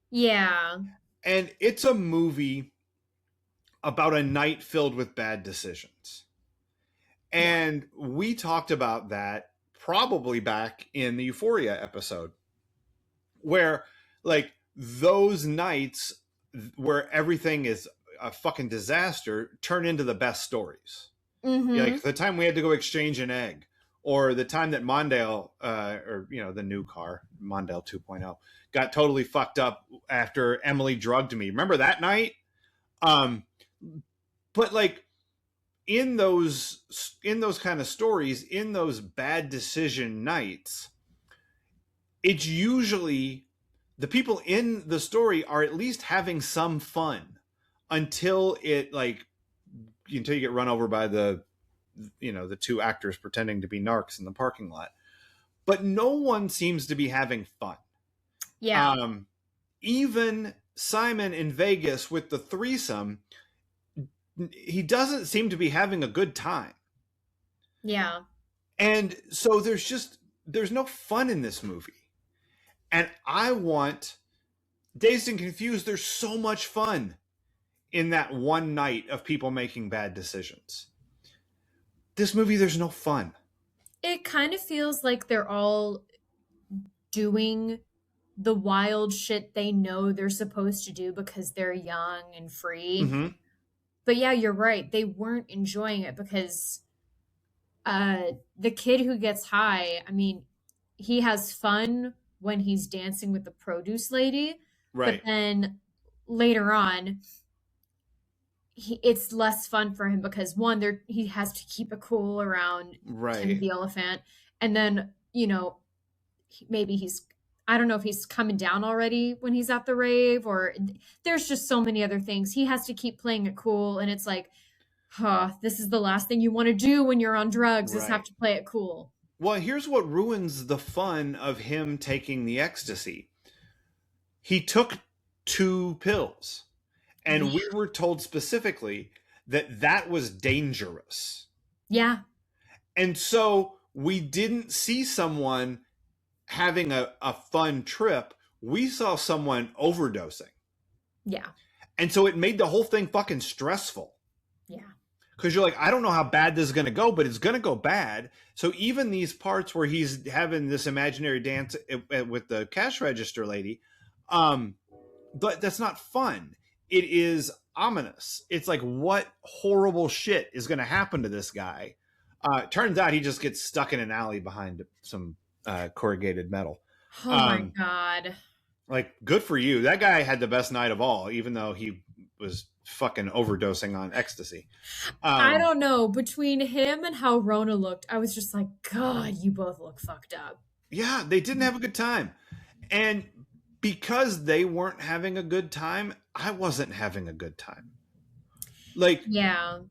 Yeah.
And it's a movie about a night filled with bad decisions. And we talked about that probably back in the Euphoria episode, where like those nights where everything is a fucking disaster turn into the best stories.
Mm-hmm.
Like the time we had to go exchange an egg, or the time that Mondale, or the new car, Mondale 2.0, got totally fucked up after Emily drugged me. Remember that night? But like in those kind of stories, in those bad decision nights, it's usually the people in the story are at least having some fun until you get run over by the two actors pretending to be narcs in the parking lot. But no one seems to be having fun.
Yeah.
Even Simon in Vegas with the threesome he doesn't seem to be having a good time.
Yeah.
And so there's no fun in this movie. And I want Dazed and Confused, there's so much fun in that one night of people making bad decisions. This movie, there's no fun.
It kind of feels like they're all doing the wild shit they know they're supposed to do because they're young and free.
Mm-hmm.
But yeah, you're right. They weren't enjoying it because the kid who gets high, I mean, he has fun when he's dancing with the produce lady, but
Right.
then later on, it's less fun for him because one, he has to keep it cool around Timmy
Right.
the elephant, and then maybe he's, I don't know if he's coming down already when he's at the rave, or there's just so many other things. He has to keep playing it cool, and it's like, huh, this is the last thing you want to do when you're on drugs is have
Right.
to play it cool.
Well, here's what ruins the fun of him taking the ecstasy. He took 2 pills, and
Yeah.
we were told specifically that that was dangerous.
Yeah.
And so we didn't see someone having a fun trip. We saw someone overdosing.
Yeah.
And so it made the whole thing fucking stressful.
Yeah.
Because you're like, I don't know how bad this is going to go, but it's going to go bad. So even these parts where he's having this imaginary dance with the cash register lady, but that's not fun. It is ominous. It's like, what horrible shit is going to happen to this guy? Turns out he just gets stuck in an alley behind some corrugated metal.
Oh my God.
Like, good for you. That guy had the best night of all, even though he was fucking overdosing on ecstasy.
I don't know. Between him and how Rona looked, I was just like, God, you both look fucked up.
Yeah, they didn't have a good time. And because they weren't having a good time, I wasn't having a good time. Like,
yeah.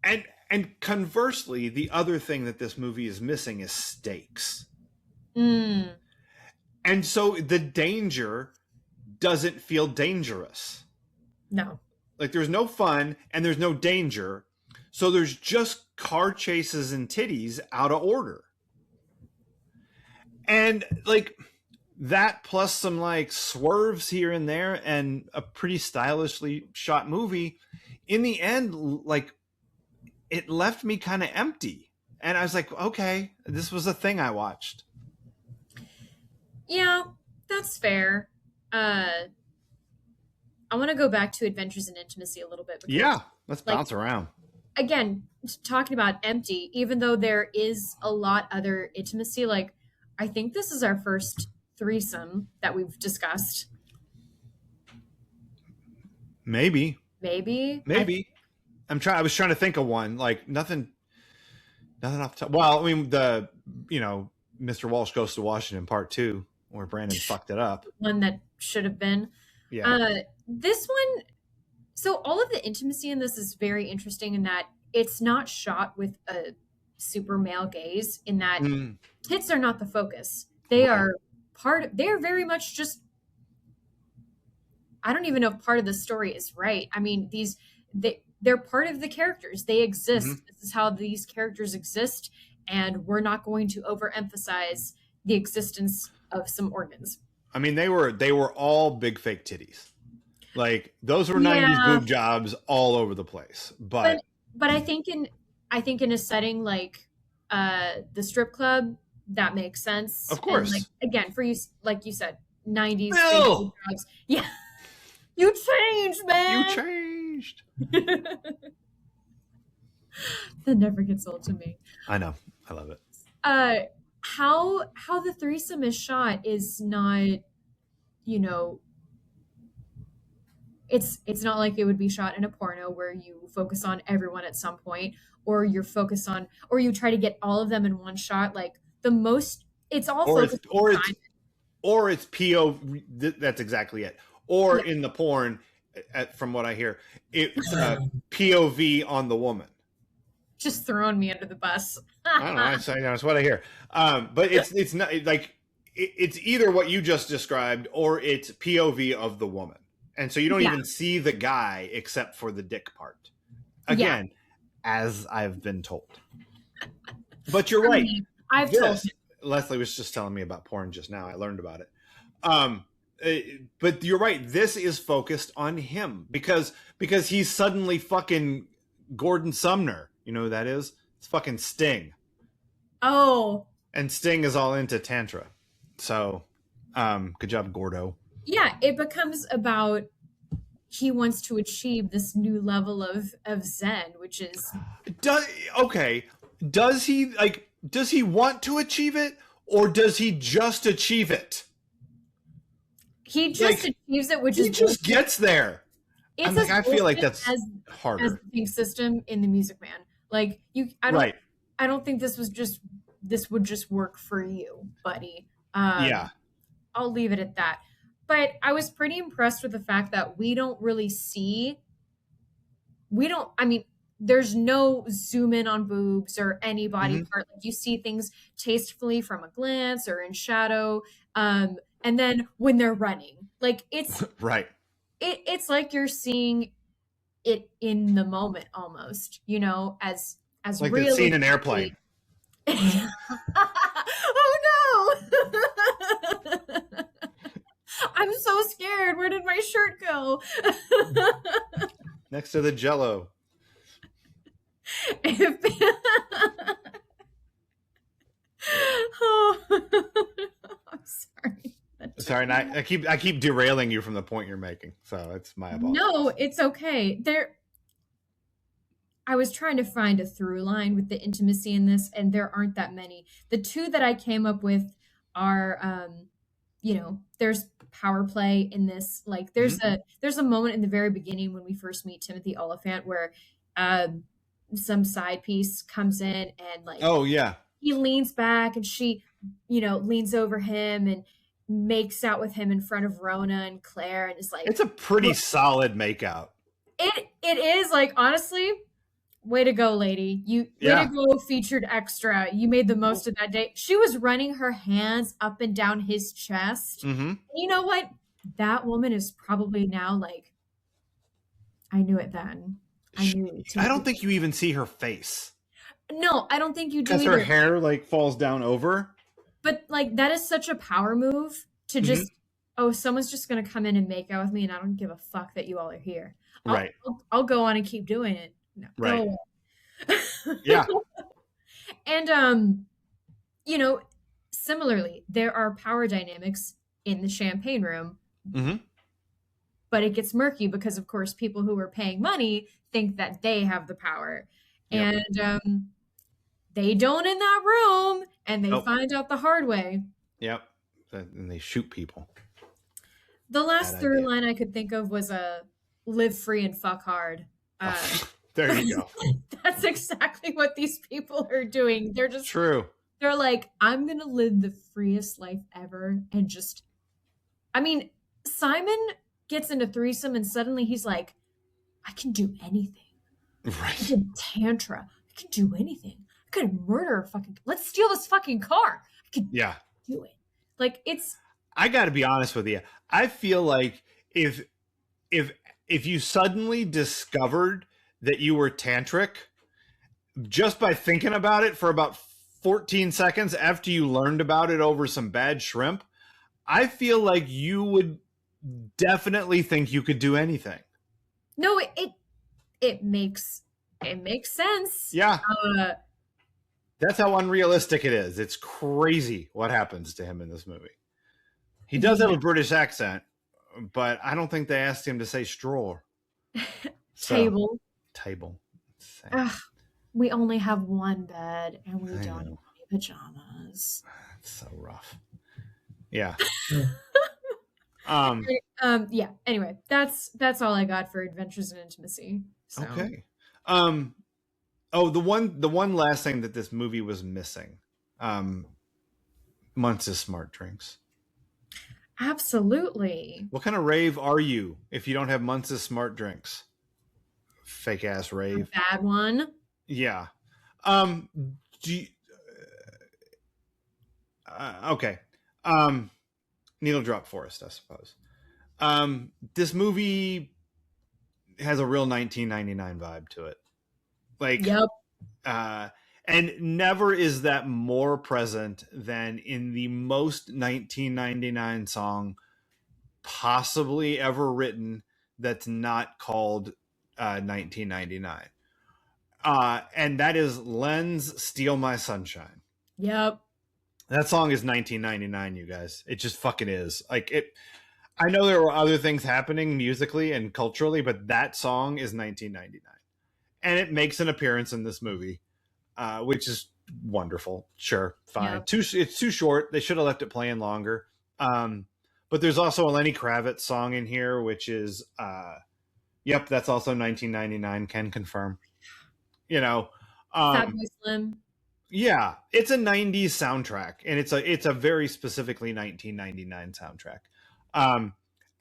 And conversely, the other thing that this movie is missing is stakes.
Mm.
And so the danger doesn't feel dangerous.
No.
Like, there's no fun and there's no danger. So there's just car chases and titties out of order. And like that plus some like swerves here and there and a pretty stylishly shot movie, in the end, like, it left me kind of empty. And I was like, okay, this was a thing I watched.
Yeah, that's fair. I want to go back to Adventures in Intimacy a little bit because,
Yeah, let's
like,
bounce around.
again, talking about empty, even though there is a lot other intimacy, like, I think this is our first threesome that we've discussed.
Maybe.
Maybe.
I was trying to think of one. Like, nothing off the top. Well, I mean, Mr. Walsh Goes to Washington Part 2, where Brandon fucked it up.
One that should have been.
Yeah.
This one, so all of the intimacy in this is very interesting in that it's not shot with a super male gaze, in that tits are not the focus. They are very much just, I don't even know if part of the story is right. I mean, they're part of the characters. They exist.
Mm-hmm.
This is how these characters exist, and we're not going to overemphasize the existence of some organs.
I mean, they were all big fake titties. Like, those were 90s boob jobs all over the place. But
I think in a setting like the strip club, that makes sense.
Of course.
And, like, again, for you, like you said, 90s
Bill!
jobs. Yeah. You changed, man.
You changed.
That never gets old to me.
I know. I love it.
How the threesome is shot is not, it's not like it would be shot in a porno where you focus on everyone at some point, or you try to get all of them in one shot. Like, it's all focused
or it's POV. That's exactly it. Or in the porn, from what I hear, it's POV on the woman.
Just throwing me under the bus.
I don't know. That's what I hear. But it's not like it's either what you just described or it's POV of the woman, and so you don't even see the guy except for the dick part.
Yeah,
Again, as I've been told. But you're
I
right.
mean, I've told
This
him.
Leslie was just telling me about porn just now. I learned about it. Um, but you're right. This is focused on him because he's suddenly fucking Gordon Sumner. You know who that is? It's fucking Sting,
Oh,
and Sting is all into tantra. So, good job, Gordo.
yeah, it becomes about he wants to achieve this new level of Zen, which is
Does okay? Does he like? Does he want to achieve it, or does he just achieve it?
he just
Like
achieves it, which
he
is
just
bullshit.
gets there. I'm
It's
like,
as
I feel like
bullshit
that's
as
harder.
the pink system in the Music Man. Like you,
Right.
I don't think this would just work for you, buddy.
Yeah.
I'll leave it at that. But I was pretty impressed with the fact that we don't really see, we don't, I mean, there's no zoom in on boobs or any body
Hmm.
part. Like you see things tastefully from a glance or in shadow. And then when they're running, like
Right.
it's like you're seeing it in the moment almost, as
Like that scene in
realistically.
Airplane.
Oh no. I'm so scared. Where did my shirt go?
Next to the Jello.
If- oh, I'm sorry.
Sorry, and I keep derailing you from the point you're making. So it's my apologies.
No, it's okay. I was trying to find a through line with the intimacy in this, and there aren't that many. The two that I came up with are, there's power play in this. Like,
Mhm.
there's a moment in the very beginning when we first meet Timothy Oliphant where um, some side piece comes in and like
Oh yeah.
he leans back and she, leans over him and makes out with him in front of Rona and Claire and is like,
It's a pretty solid makeout.
it is like honestly. Way to go, lady. Way to
Yeah.
go, featured extra. You made the most of that day. She was running her hands up and down his chest.
Mm-hmm.
You know what? That woman is probably now like, I knew it then. I knew it.
I don't think you even see her face
No, I don't think you do
because her
either.
hair like falls down over.
But like, that is such a power move to
Mhm.
just, oh, someone's just going to come in and make out with me and I don't give a fuck that you all are here.
Right.
I'll go on and keep doing it. No,
Right.
go away.
Yeah.
And similarly, there are power dynamics in the champagne room,
Mm-hmm.
but it gets murky because of course people who are paying money think that they have the power.
Yep.
And they don't in that room and they
Nope.
find out the hard way.
Yep. And they shoot people.
The last
Bad
through
idea.
line I could think of was a live free and fuck hard.
There you go.
That's exactly what these people are doing.
True.
They're like, I'm gonna live the freest life ever and just I mean, Simon gets into threesome and suddenly he's like, I can do anything. I
Right.
can tantra. I can do anything. I could murder a fucking let's steal this fucking car. I could
Yeah.
do it. Like it's
I got to be honest with you. I feel like if you suddenly discovered that you were tantric just by thinking about it for about 14 seconds after you learned about it over some bad shrimp, I feel like you would definitely think you could do anything.
no, it makes sense.
Yeah.
Uh
That's how unrealistic it is. It's crazy what happens to him in this movie. He does have a British accent, but I don't think they asked him to say straw.
table.
Table.
Ugh, we only have one bed and we
I
don't have
know.
any pajamas.
It's so rough. Yeah.
Yeah. Anyway, that's all I got for Adventures in Intimacy. So.
Okay. Oh, the one last thing that this movie was missing. Muntz's smart drinks.
Absolutely.
What kind of rave are you if you don't have Muntz's smart drinks? Fake ass rave.
Bad one.
Yeah. Do you, okay. Needle drop forest, I suppose. This movie has a real 1999 vibe to it. Like,
Yep.
uh, and never is that more present than in the most 1999 song possibly ever written that's not called 1999. And that is Len's Steal My Sunshine.
Yep.
That song is 1999, you guys. It just fucking is. Like it. I know there were other things happening musically and culturally, but that song is 1999, and it makes an appearance in this movie, which is wonderful. Sure, fine.
Yep.
It's too short. They should have left it playing longer. But there's also a Lenny Kravitz song in here, which is, yep, that's also 1999. Can confirm. You know, um,
Fatboy Slim.
yeah, it's a 90s soundtrack, and it's a very specifically 1999 soundtrack. Um,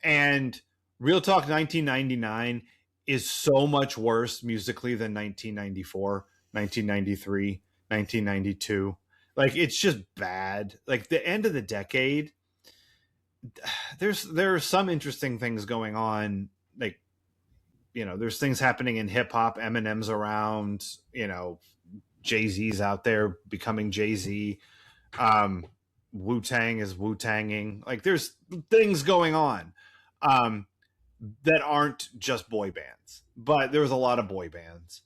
and Real Talk 1999 is so much worse musically than 1994, 1993, 1992. Like it's just bad. Like the end of the decade, there are some interesting things going on. Like, there's things happening in hip hop. Eminem's around. Jay-Z's out there becoming Jay-Z. Wu-Tang is Wu-Tanging. Like there's things going on that aren't just boy bands, but there was a lot of boy bands,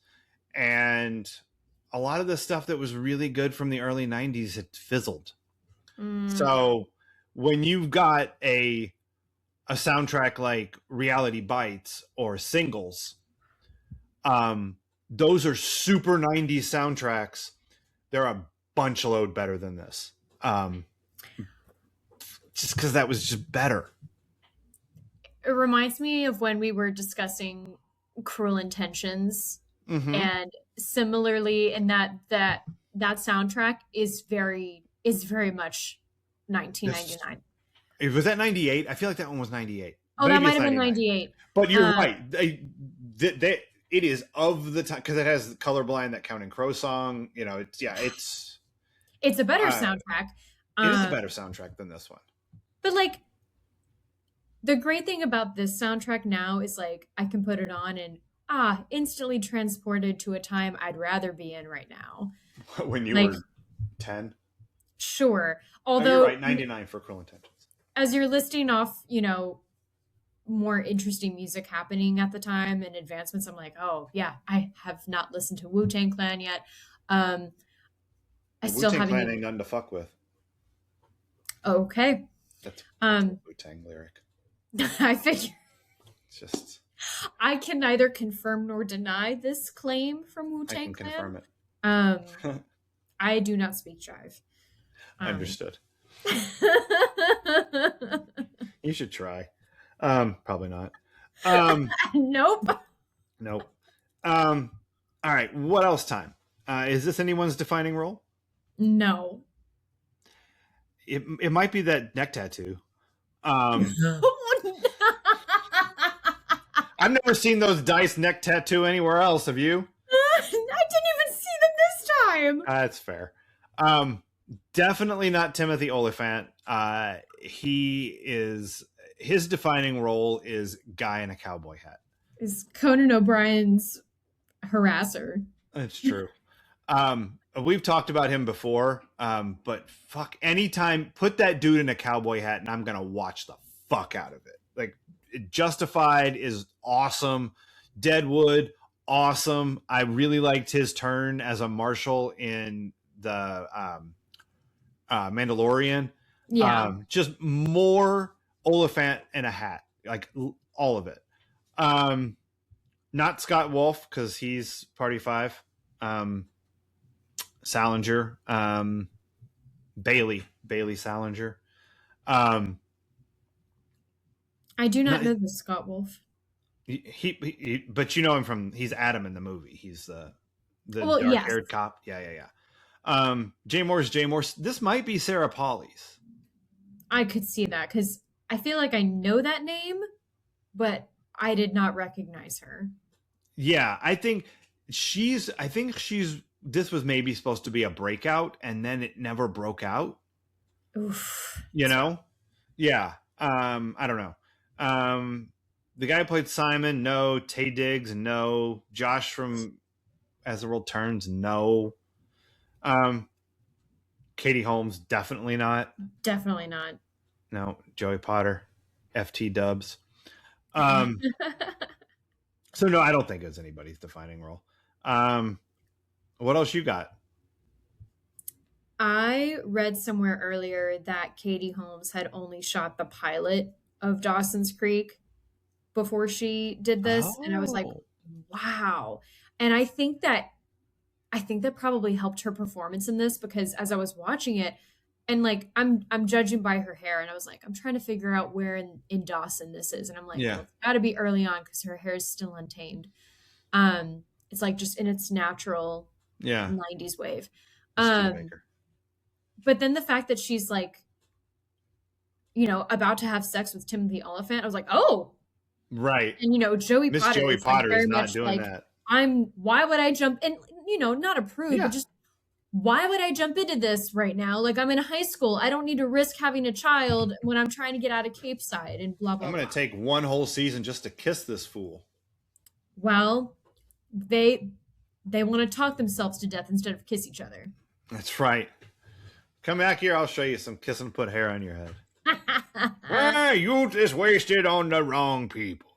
and a lot of the stuff that was really good from the early 90s had fizzled.
Mm.
So when you've got a soundtrack like Reality Bites or Singles, those are super 90s soundtracks. They're a bunch load better than this. Just because that was just better.
It reminds me of when we were discussing Cruel Intentions,
Mm-hmm.
and similarly in that soundtrack is very much 1999.
Was that 98? I feel like that one was 98.
Oh, that might have been 98.
But you're right. It is of the time because it has Colorblind, that Counting Crow song.
It's a better soundtrack.
It is a better soundtrack than this one.
But like, the great thing about this soundtrack now is like I can put it on and instantly transported to a time I'd rather be in right now.
When you were 10?
Sure.
Although
Although,
you're right, 99 for Cruel Intentions.
As you're listing off, more interesting music happening at the time and advancements, I'm like, oh yeah, I have not listened to Wu-Tang Clan yet. I still
Wu-Tang
haven't.
Clan ain't nothing to fuck with.
Okay.
That's a Wu-Tang lyric.
I figure.
Just.
I can neither confirm nor deny this claim from Wu-Tang Clan.
I can confirm it.
I do not speak jive.
Understood. You should try. Probably not.
Nope.
Nope. All right. What else time? Is this anyone's defining role?
No.
It might be that neck tattoo. I've never seen those dice neck tattoo anywhere else. Have you?
I didn't even see them this time.
That's fair. Definitely not Timothy Oliphant. His defining role is guy in a cowboy hat.
Is Conan O'Brien's harasser.
That's true. We've talked about him before, but fuck, anytime, put that dude in a cowboy hat and I'm going to watch the fuck out of it. Like, Justified is awesome. Deadwood, awesome. I really liked his turn as a marshal in the Mandalorian.
Yeah.
Just more Oliphant in a hat, like all of it. Not Scott Wolf because he's Party 5. Salinger, Bailey Salinger.
I do not know the Scott Wolf.
He but you know him from, he's Adam in the movie. He's the dark-haired cop. Yeah. Jay Morse. This might be Sarah Polley's.
I could see that because I feel like I know that name, but I did not recognize her.
Yeah, I think she's. This was maybe supposed to be a breakout, and then it never broke out.
Oof.
Yeah. I don't know. The guy who played Simon, no. Taye Diggs, no. Josh from As the World Turns, no. Um, Katie Holmes, definitely not.
Definitely not.
No. Joey Potter, FT Dubs. Um, so no, I don't think it's anybody's defining role. Um, what else you got?
I read somewhere earlier that Katie Holmes had only shot the pilot of Dawson's Creek before she did this, and I was like,
Oh,
wow. And I think that probably helped her performance in this, because as I was watching it, and like I'm judging by her hair, and I was like, I'm trying to figure out where in Dawson this is, and I'm like,
yeah,
well, it's got to be early on because her hair is still untamed. It's like just in its natural
yeah.
90s wave.
Mischief
Um,
Maker.
but then the fact that she's like, about to have sex with Timothy Oliphant, I was like, oh.
Right.
And Joey
Miss
Potter
Joey
is like
Potter is
very
not
much
doing
like,
that.
why would I jump in, not a prude, but
Yeah.
just why would I jump into this right now? Like, I'm in high school. I don't need to risk having a child when I'm trying to get out of Cape Side and blah
I'm
blah
gonna
blah.
take one whole season just to kiss this fool.
Well, they want to talk themselves to death instead of kiss each other.
That's right. Come back here, I'll show you some kiss and put hair on your head. Ah, you just wasted on the wrong people.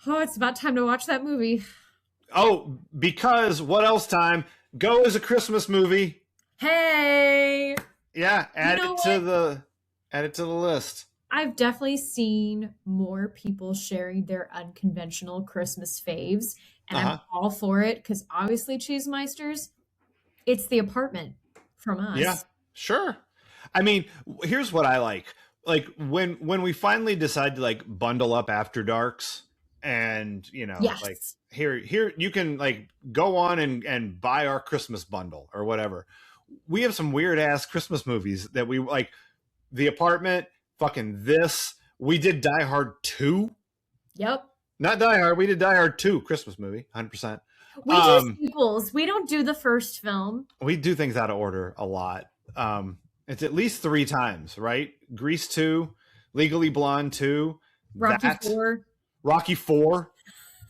Oh, it's about time to watch that movie.
Oh, because what else time? Go is a Christmas movie.
Hey,
Yeah, add
know
it to
what?
the list.
I've definitely seen more people sharing their unconventional Christmas faves, and I'm
Uh-huh.
all for it because obviously, Cheesemeisters, it's The Apartment from
Yeah,
us.
sure. I mean, here's what I like. Like when we finally decide to like bundle up after darks and, like
Yes.
here you can like go on and buy our Christmas bundle or whatever. We have some weird ass Christmas movies that we like. The Apartment, fucking this. We did Die Hard 2.
Yep.
Not Die Hard, we did Die Hard 2 Christmas movie, 100%.
We do sequels. We don't do the first film.
We do things out of order a lot. It's at least 3 times, right? Grease 2, Legally Blonde 2,
Rocky
that,
4,
Rocky 4.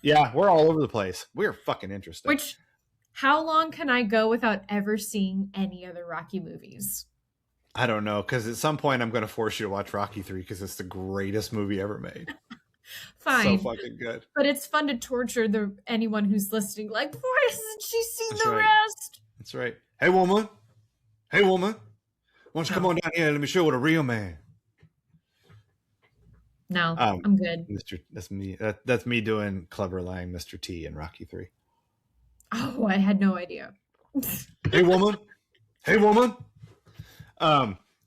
Yeah, we're all over the place. We're fucking interesting.
which how long can I go without ever seeing any other Rocky movies?
I don't know, because at some point I'm going to force you to watch Rocky 3 because it's the greatest movie ever made. So
Fine.
fucking good.
But it's fun to torture anyone who's listening. Like, why hasn't she seen
That's
the
right.
rest?
That's right. Hey, woman. Hey, woman. Why don't you come on down here and let me show you what a real man.
No, I'm good.
That's me. That's me doing clever lying Mr. T in Rocky 3.
Oh, I had no idea.
Hey, woman. Hey, woman.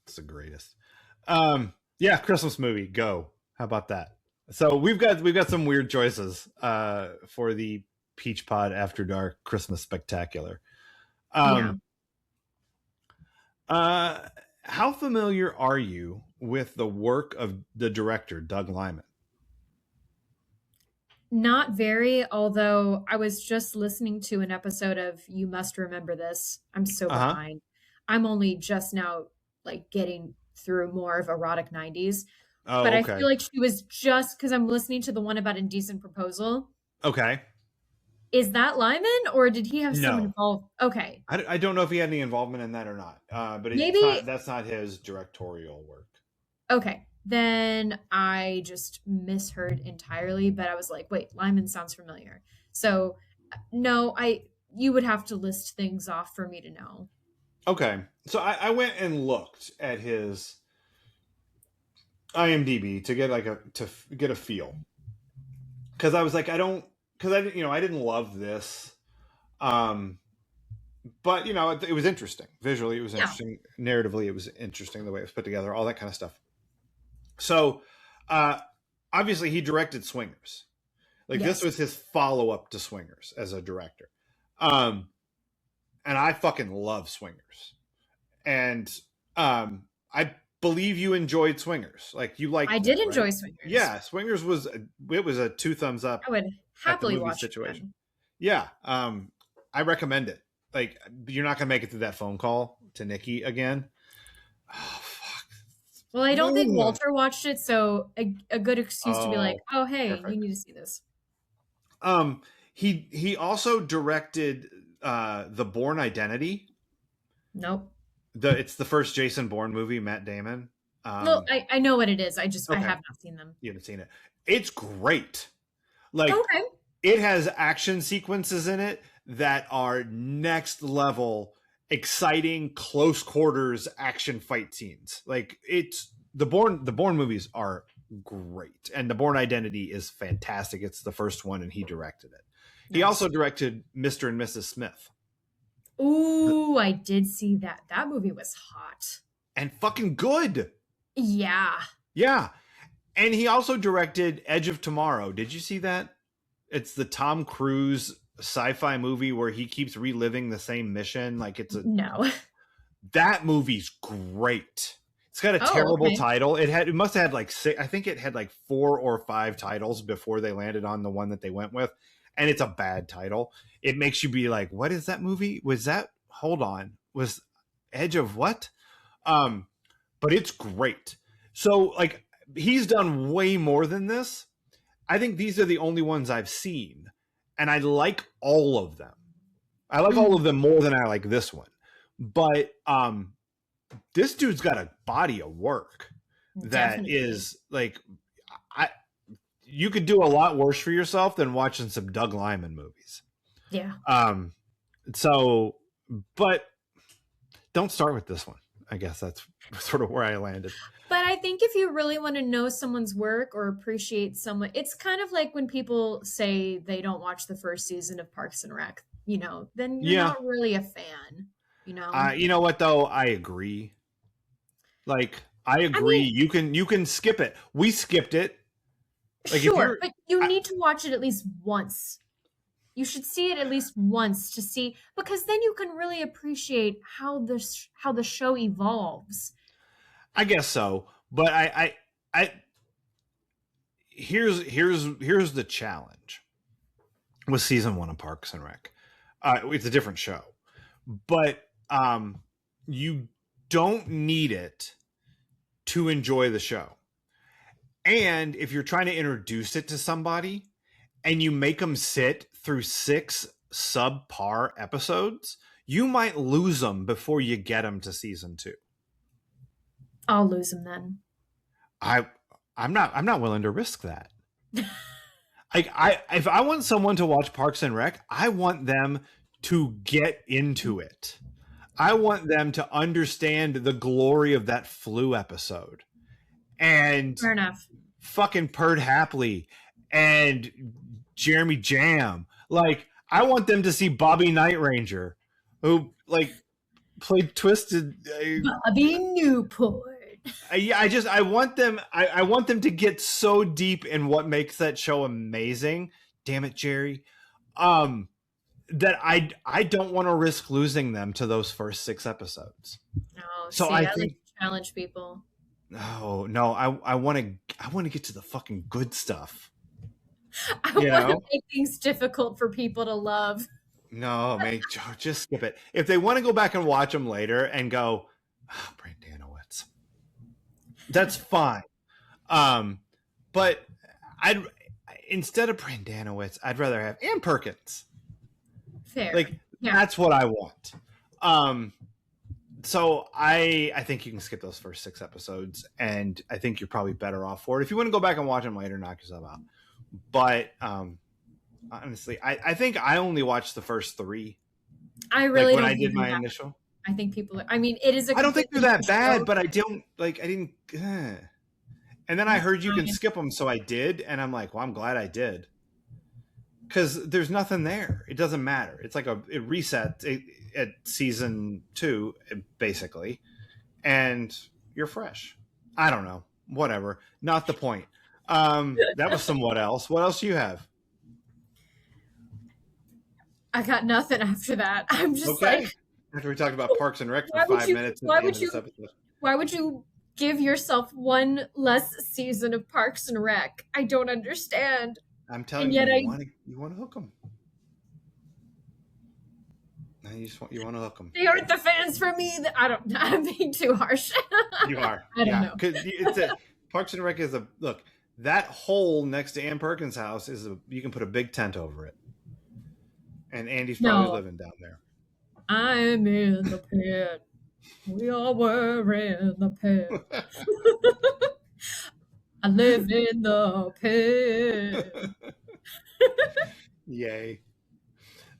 It's the greatest. Yeah, Christmas movie. Go. How about that? So we've got some weird choices for the Peach Pod After Dark Christmas Spectacular.
Yeah.
How familiar are you with the work of the director Doug Liman?
Not very, although I was just listening to an episode of You Must Remember This. I'm so
Uh-huh.
behind. I'm only just now like getting through more of erotic 90s.
Oh,
But I
okay.
feel like she was just because I'm listening to the one about Indecent Proposal.
Okay.
Is that Lyman or did he have some
No.
involved? Okay.
I don't know if he had any involvement in that or not. But
Maybe
that's not his directorial work.
okay. Then I just misheard entirely, but I was like, wait, Lyman sounds familiar. So no, you would have to list things off for me to know.
Okay. So I went and looked at his IMDb to get a feel. Because I was like, I didn't love this. But it was interesting. Visually, it was
Yeah.
interesting. Narratively, it was interesting the way it was put together, all that kind of stuff. So, obviously, he directed Swingers. Like
Yes.
this was his follow up to Swingers as a director. And I fucking love Swingers. And I believe you enjoyed Swingers. Like you liked
I did
that,
enjoy
right?
Swingers.
Yeah, Swingers was a 2 thumbs up
I would
at the
happily
movie
watch
situation.
it.
Yeah, I recommend it. Like you're not gonna make it through that phone call to Nikki again. Oh fuck.
Well, I don't think
No.
Walter watched it, so a good excuse to be like,
Oh,
oh, hey,
perfect.
you need to see this.
Um, he also directed The Bourne Identity.
Nope.
It's the first Jason Bourne movie, Matt Damon.
Well,
Um,
I know what it is. I
okay,
have not seen them.
you haven't seen it. It's great. Like
Okay.
it has action sequences in it that are next level exciting close quarters action fight scenes. Like it's the Bourne movies are great, and the Bourne Identity is fantastic. It's the first one and he directed it. He
Nice.
also directed Mr. and Mrs. Smith.
Ooh, I did see that. That movie was hot.
And fucking good.
Yeah.
Yeah. And he also directed Edge of Tomorrow. Did you see that? It's the Tom Cruise sci-fi movie where he keeps reliving the same mission. Like
No.
that movie's great. It's got a
Oh,
terrible
okay.
title. It must have had like six, I think it had like 4 or 5 titles before they landed on the one that they went with. And it's a bad title. It makes you be like, what is that movie? Was that hold on. Was Edge of what? Um, but it's great. So like he's done way more than this. I think these are the only ones I've seen. And I like all of them. I like all
Mm,
of them more than I like this one. But this dude's got a body of work that
definitely.
is like I you could do a lot worse for yourself than watching some Doug Liman movies.
Yeah.
Um so but don't start with this one. I guess that's sort of where I landed.
But I think if you really want to know someone's work or appreciate someone, it's kind of like when people say they don't watch the first season of Parks and Rec, then you're
Yeah.
not really a fan, you know?
You know what though? I agree. Like I
I
agree.
mean,
You can skip it. We skipped it. Like if
sure,
you're
but you
I,
need to watch it at least once. You should see it at least once to see because then you can really appreciate how the show evolves.
I guess so. But I here's the challenge with season 1 of Parks and Rec. It's a different show. But you don't need it to enjoy the show. And if you're trying to introduce it to somebody and you make them sit through 6 subpar episodes, you might lose them before you get them to season 2.
I'll lose him then.
I I'm not willing to risk that. Like I if I want someone to watch Parks and Rec, I want them to get into it. I want them to understand the glory of that flu episode and
Fair enough.
fucking Perd Hapley and Jeremy Jam. Like I want them to see Bobby Night Ranger, who like played Twisted.
Bobby Newport.
I want them. I want them to get so deep in what makes that show amazing. Damn it, Jerry. Um, that I don't want to risk losing them to those first 6 episodes.
No,
So
see,
I
I like
think
to challenge people.
no, I want to get to the fucking good stuff.
I
You
want to
know?
make things difficult for people to love.
No, man, just skip it. If they want to go back and watch them later and go, oh, Brandanowitz, that's fine. Um, but I'd instead of Brandanowitz, I'd rather have Ann Perkins.
Fair.
Like
Yeah.
that's what I want. Um, so I think you can skip those first 6 episodes, and I think you're probably better off for it. If you want to go back and watch them later, knock yourself out. But honestly, I think I only watched the first 3,
I
like
really
when
don't
I did
believe
my
that.
initial.
I think people are, I mean, it is a
I don't think they're
completely
that
different
bad,
show.
but I don't like. I didn't. And then I
That's
heard you can
fine.
skip them, so I did, and I'm like, well, I'm glad I did because there's nothing there. It doesn't matter. It's like it resets at season 2, basically, and you're fresh. I don't know. Whatever. Not the point. That was somewhat else. What else do you have?
I got nothing after that. I'm just like,
Okay. After we talked about Parks and Rec for
why would
5
you,
minutes at
why
the end
would
of
you,
this episode,
why would you give yourself one less season of Parks and Rec? I don't understand.
I'm
And
telling you,
yet
you want to hook them. You want to hook them.
they aren't the fans for me. I don't, I'm being too harsh.
You are,
I don't
yeah.
know.
Because Parks and Rec is a look. that hole next to Ann Perkins' house you can put a big tent over it, and Andy's probably
No,
living down there.
I'm in the pit. We all were in the pit. I live in the pit.
Yay.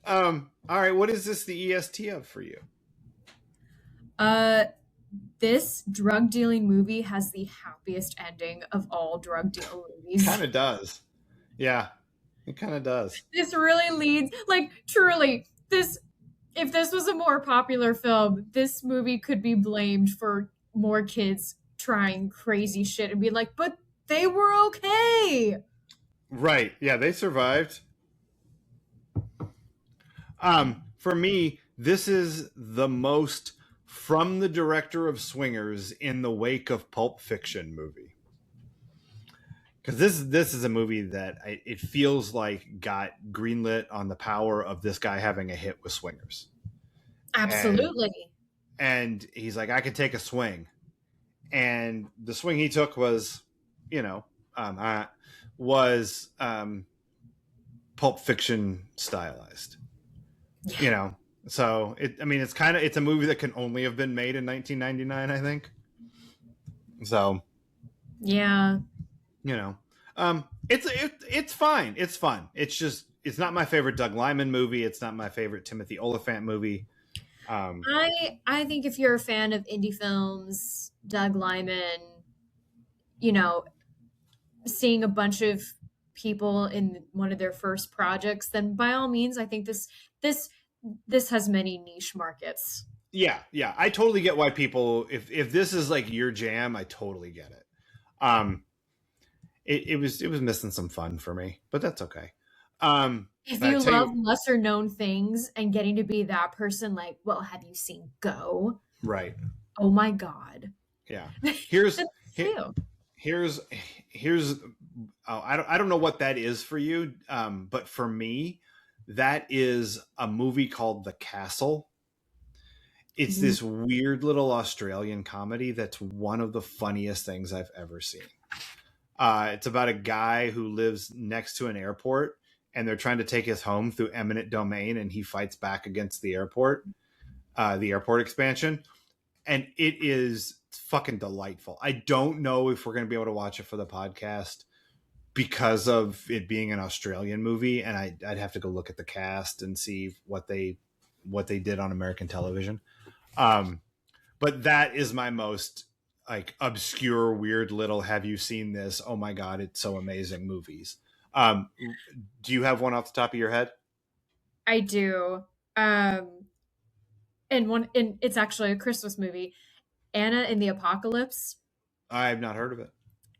All right, what is this the EST of for you?
Uh, this drug dealing movie has the happiest ending of all drug deal movies.
Kind of does. Yeah, it kind of does.
This really leads, like, truly, this, if this was a more popular film, this movie could be blamed for more kids trying crazy shit and be like, but they were okay.
Right. Yeah, they survived. For me, this is the most from the director of Swingers in the wake of Pulp Fiction movie. Because this is a movie that it feels like got greenlit on the power of this guy having a hit with Swingers, and
Absolutely.
he's like, I could take a swing, and the swing he took was, you know, was Pulp Fiction stylized, you
Yeah.
know. So it's a movie that can only have been made in 1999, I think. So
Yeah.
you know, it's fine. It's fun. It's just it's not my favorite Doug Liman movie. It's not my favorite Timothy Oliphant movie. Um,
I think if you're a fan of indie films, Doug Liman, you know, seeing a bunch of people in one of their first projects, then by all means, I think this this has many niche markets.
yeah, yeah, I totally get why people if this is like your jam, I totally get it. Um, it was missing some fun for me, but that's okay.
If
I
you
tell
love
you,
lesser known things and getting to be that person, like, well, have you seen Go?
right?
Oh my God.
Yeah. Here's
That's
here,
too.
here's here's I don't know what that is for you, but for me, that is a movie called The Castle. It's
Mhm.
this weird little Australian comedy that's one of the funniest things I've ever seen. It's about a guy who lives next to an airport, and they're trying to take his home through eminent domain, and he fights back against the airport expansion, and it is fucking delightful. I don't know if we're going to be able to watch it for the podcast because of it being an Australian movie, and I'd have to go look at the cast and see what they did on American television. Um, but that is my most like obscure, weird little "Have you seen this? Oh my god, it's so amazing!" movies. Um, do you have one off the top of your head?
I do. Um, and it's actually a Christmas movie, Anna in the Apocalypse.
I have not heard of it.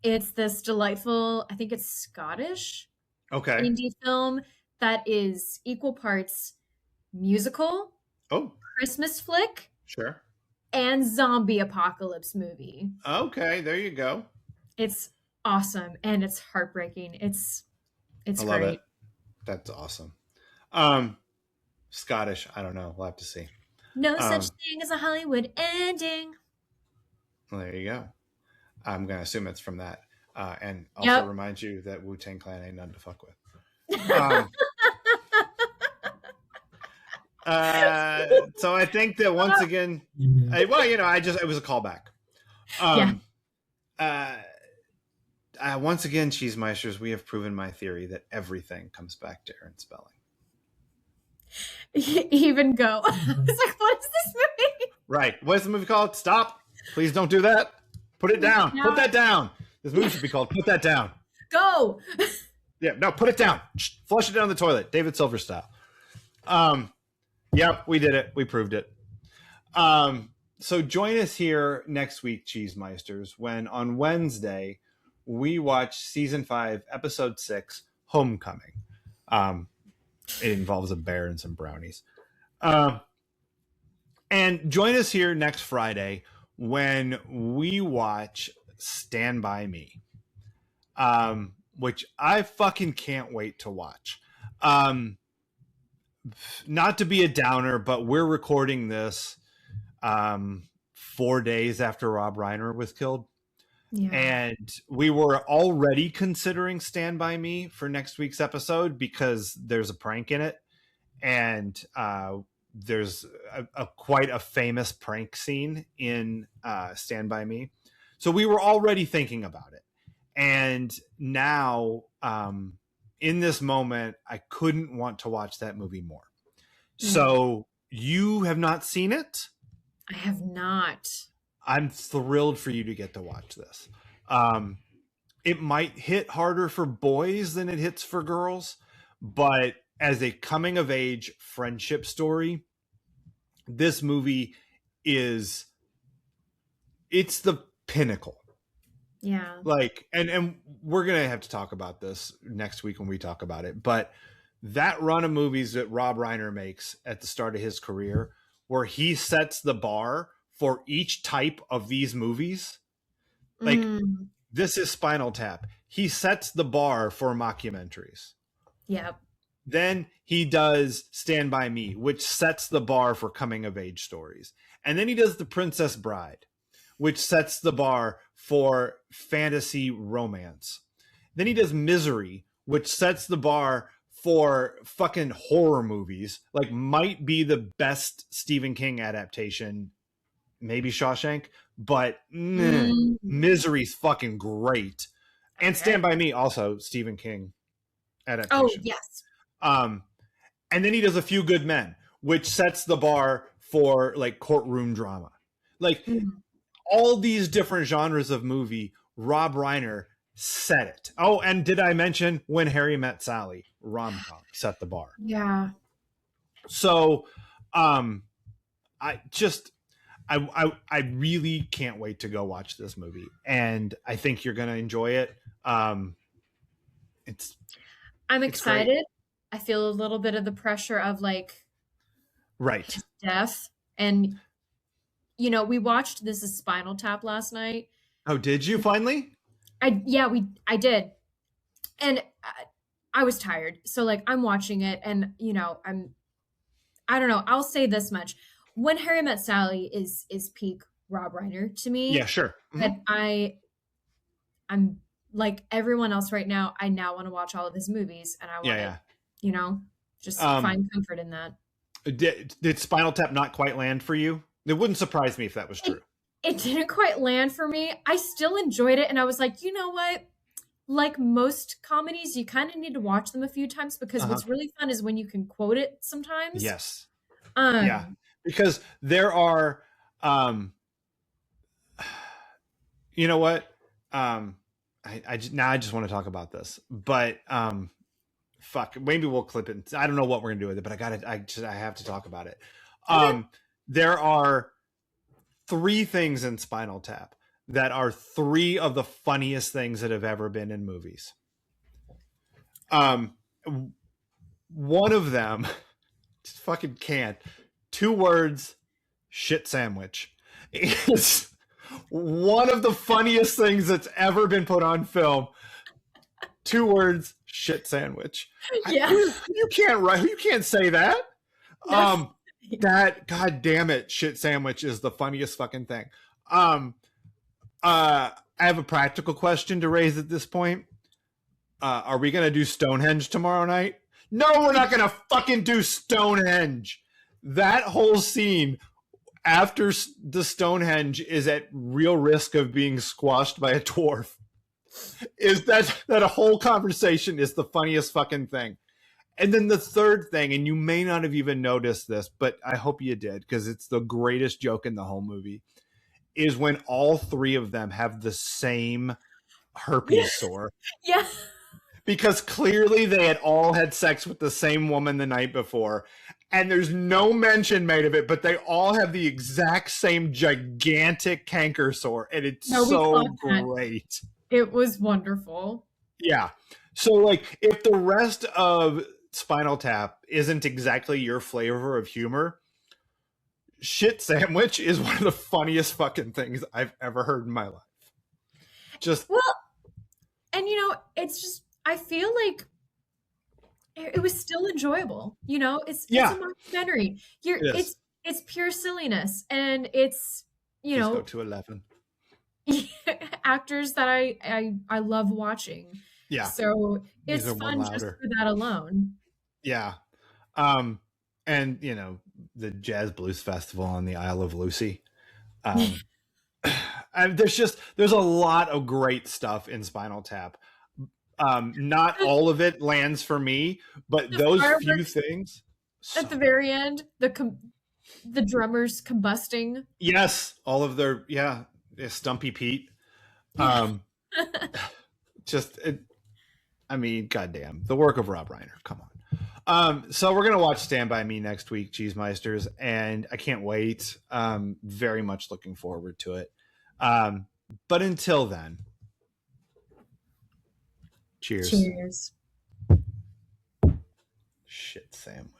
It's this delightful, I think it's Scottish
Okay.
indie film that is equal parts musical,
Oh,
Christmas flick,
sure.
and zombie apocalypse movie.
Okay, there you go.
It's awesome and it's heartbreaking.
I
It's
love it.
great.
That's awesome. Um, Scottish. I don't know. We'll have to see.
No such
Um,
thing as a Hollywood ending.
well, there you go. I'm gonna assume it's from that, and also
Yep.
remind you that Wu Tang Clan ain't nothing to fuck with. Um, so I think that once again, it was a callback.
Yeah.
Um, uh, once again, Cheesemeisters, we have proven my theory that everything comes back to Aaron Spelling.
Even Go. I was like, what is this movie?
Right. What is the movie called? Stop. Please don't do that. Put it down. Put that down. This movie should be called Put That Down.
Go.
Yeah, no, put it down. Flush it down the toilet. David Silver style. Yep, we did it. We proved it. So join us here next week, Cheesemeisters, when on Wednesday we watch season 5, episode 6, Homecoming. It involves a bear and some brownies. And join us here next Friday when we watch Stand By Me, which I fucking can't wait to watch. Not to be a downer, but we're recording this 4 days after Rob Reiner was killed.
Yeah.
And we were already considering Stand By Me for next week's episode because there's a prank in it. And there's a quite a famous prank scene in Stand By Me. So we were already thinking about it. And now, in this moment, I couldn't want to watch that movie more. So you have not seen it?
I have not.
I'm thrilled for you to get to watch this. It might hit harder for boys than it hits for girls, but as a coming of age friendship story, this movie it's the pinnacle.
Yeah.
Like, and we're gonna have to talk about this next week when we talk about it, but that run of movies that Rob Reiner makes at the start of his career, where he sets the bar for each type of these movies, like this is Spinal Tap. He sets the bar for mockumentaries.
Yep.
Then he does Stand By Me, which sets the bar for coming of age stories. And then he does The Princess Bride, which sets the bar for fantasy romance. Then he does Misery, which sets the bar for fucking horror movies. Like, might be the best Stephen King adaptation, maybe Shawshank, but Misery's fucking great. And Stand By Me, also Stephen King adaptation.
Oh, yes.
And then he does A Few Good Men, which sets the bar for like courtroom drama. Like all these different genres of movie, Rob Reiner set it. Oh, and did I mention When Harry Met Sally? Rom-com set the bar.
Yeah.
So I really can't wait to go watch this movie. And I think you're gonna enjoy it. I'm
excited.
Great.
I feel a little bit of the pressure of like
right
death. And we watched This Is Spinal Tap last night.
Oh, did you finally?
I did. And I was tired. So like I'm watching it and I don't know, I'll say this much. When Harry Met Sally is peak Rob Reiner to me.
Yeah, sure.
But I'm like everyone else right now, I now want to watch all of his movies and I want to, just find comfort in that.
Did Spinal Tap not quite land for you? It wouldn't surprise me if that was true.
It didn't quite land for me. I still enjoyed it. And I was like, you know what? Like most comedies, you kind of need to watch them a few times because what's really fun is when you can quote it sometimes.
Yes. Yeah. Because there are, you know what? I just want to talk about this, but fuck, maybe we'll clip it. I don't know what we're gonna do with it, but I have to talk about it. There are 3 things in Spinal Tap that are 3 of the funniest things that have ever been in movies. One of them, just fucking can't. 2 words, shit sandwich, is one of the funniest things that's ever been put on film. 2 words, shit sandwich.
Yeah.
You can't say that. No. That, god damn it, shit sandwich is the funniest fucking thing. I have a practical question to raise at this point. Are we gonna do Stonehenge tomorrow night? No, we're not gonna fucking do Stonehenge. That whole scene after the Stonehenge is at real risk of being squashed by a dwarf. Is that a whole conversation is the funniest fucking thing. And then the third thing, and you may not have even noticed this, but I hope you did because it's the greatest joke in the whole movie, is when all 3 of them have the same herpes sore.
Yeah.
Because clearly they had all had sex with the same woman the night before. And there's no mention made of it, but they all have the exact same gigantic canker sore. And it's so great.
It was wonderful.
Yeah. So, like, if the rest of Spinal Tap isn't exactly your flavor of humor, shit sandwich is one of the funniest fucking things I've ever heard in my life.
And it's just, I feel like it was still enjoyable. It's a mockumentary. It's pure silliness, and it's
Just go to 11.
actors that I love watching.
Yeah,
So
neither
it's
one
fun just
louder.
for that alone.
Yeah. Um, and the Jazz Blues Festival on the Isle of Lucy. Um, and there's a lot of great stuff in Spinal Tap. Not
The,
all of it lands for me, but
the
those few
fireworks
things,
at the
so good.
very end, the drummers combusting.
Yes, all of their Stumpy Pete.
Yeah.
Um, just it, I mean, goddamn, the work of Rob Reiner. Come on. So we're gonna watch Stand by Me next week, Cheesemeisters, and I can't wait. Very much looking forward to it. Um, but until then, cheers.
Cheers.
Shit sandwich.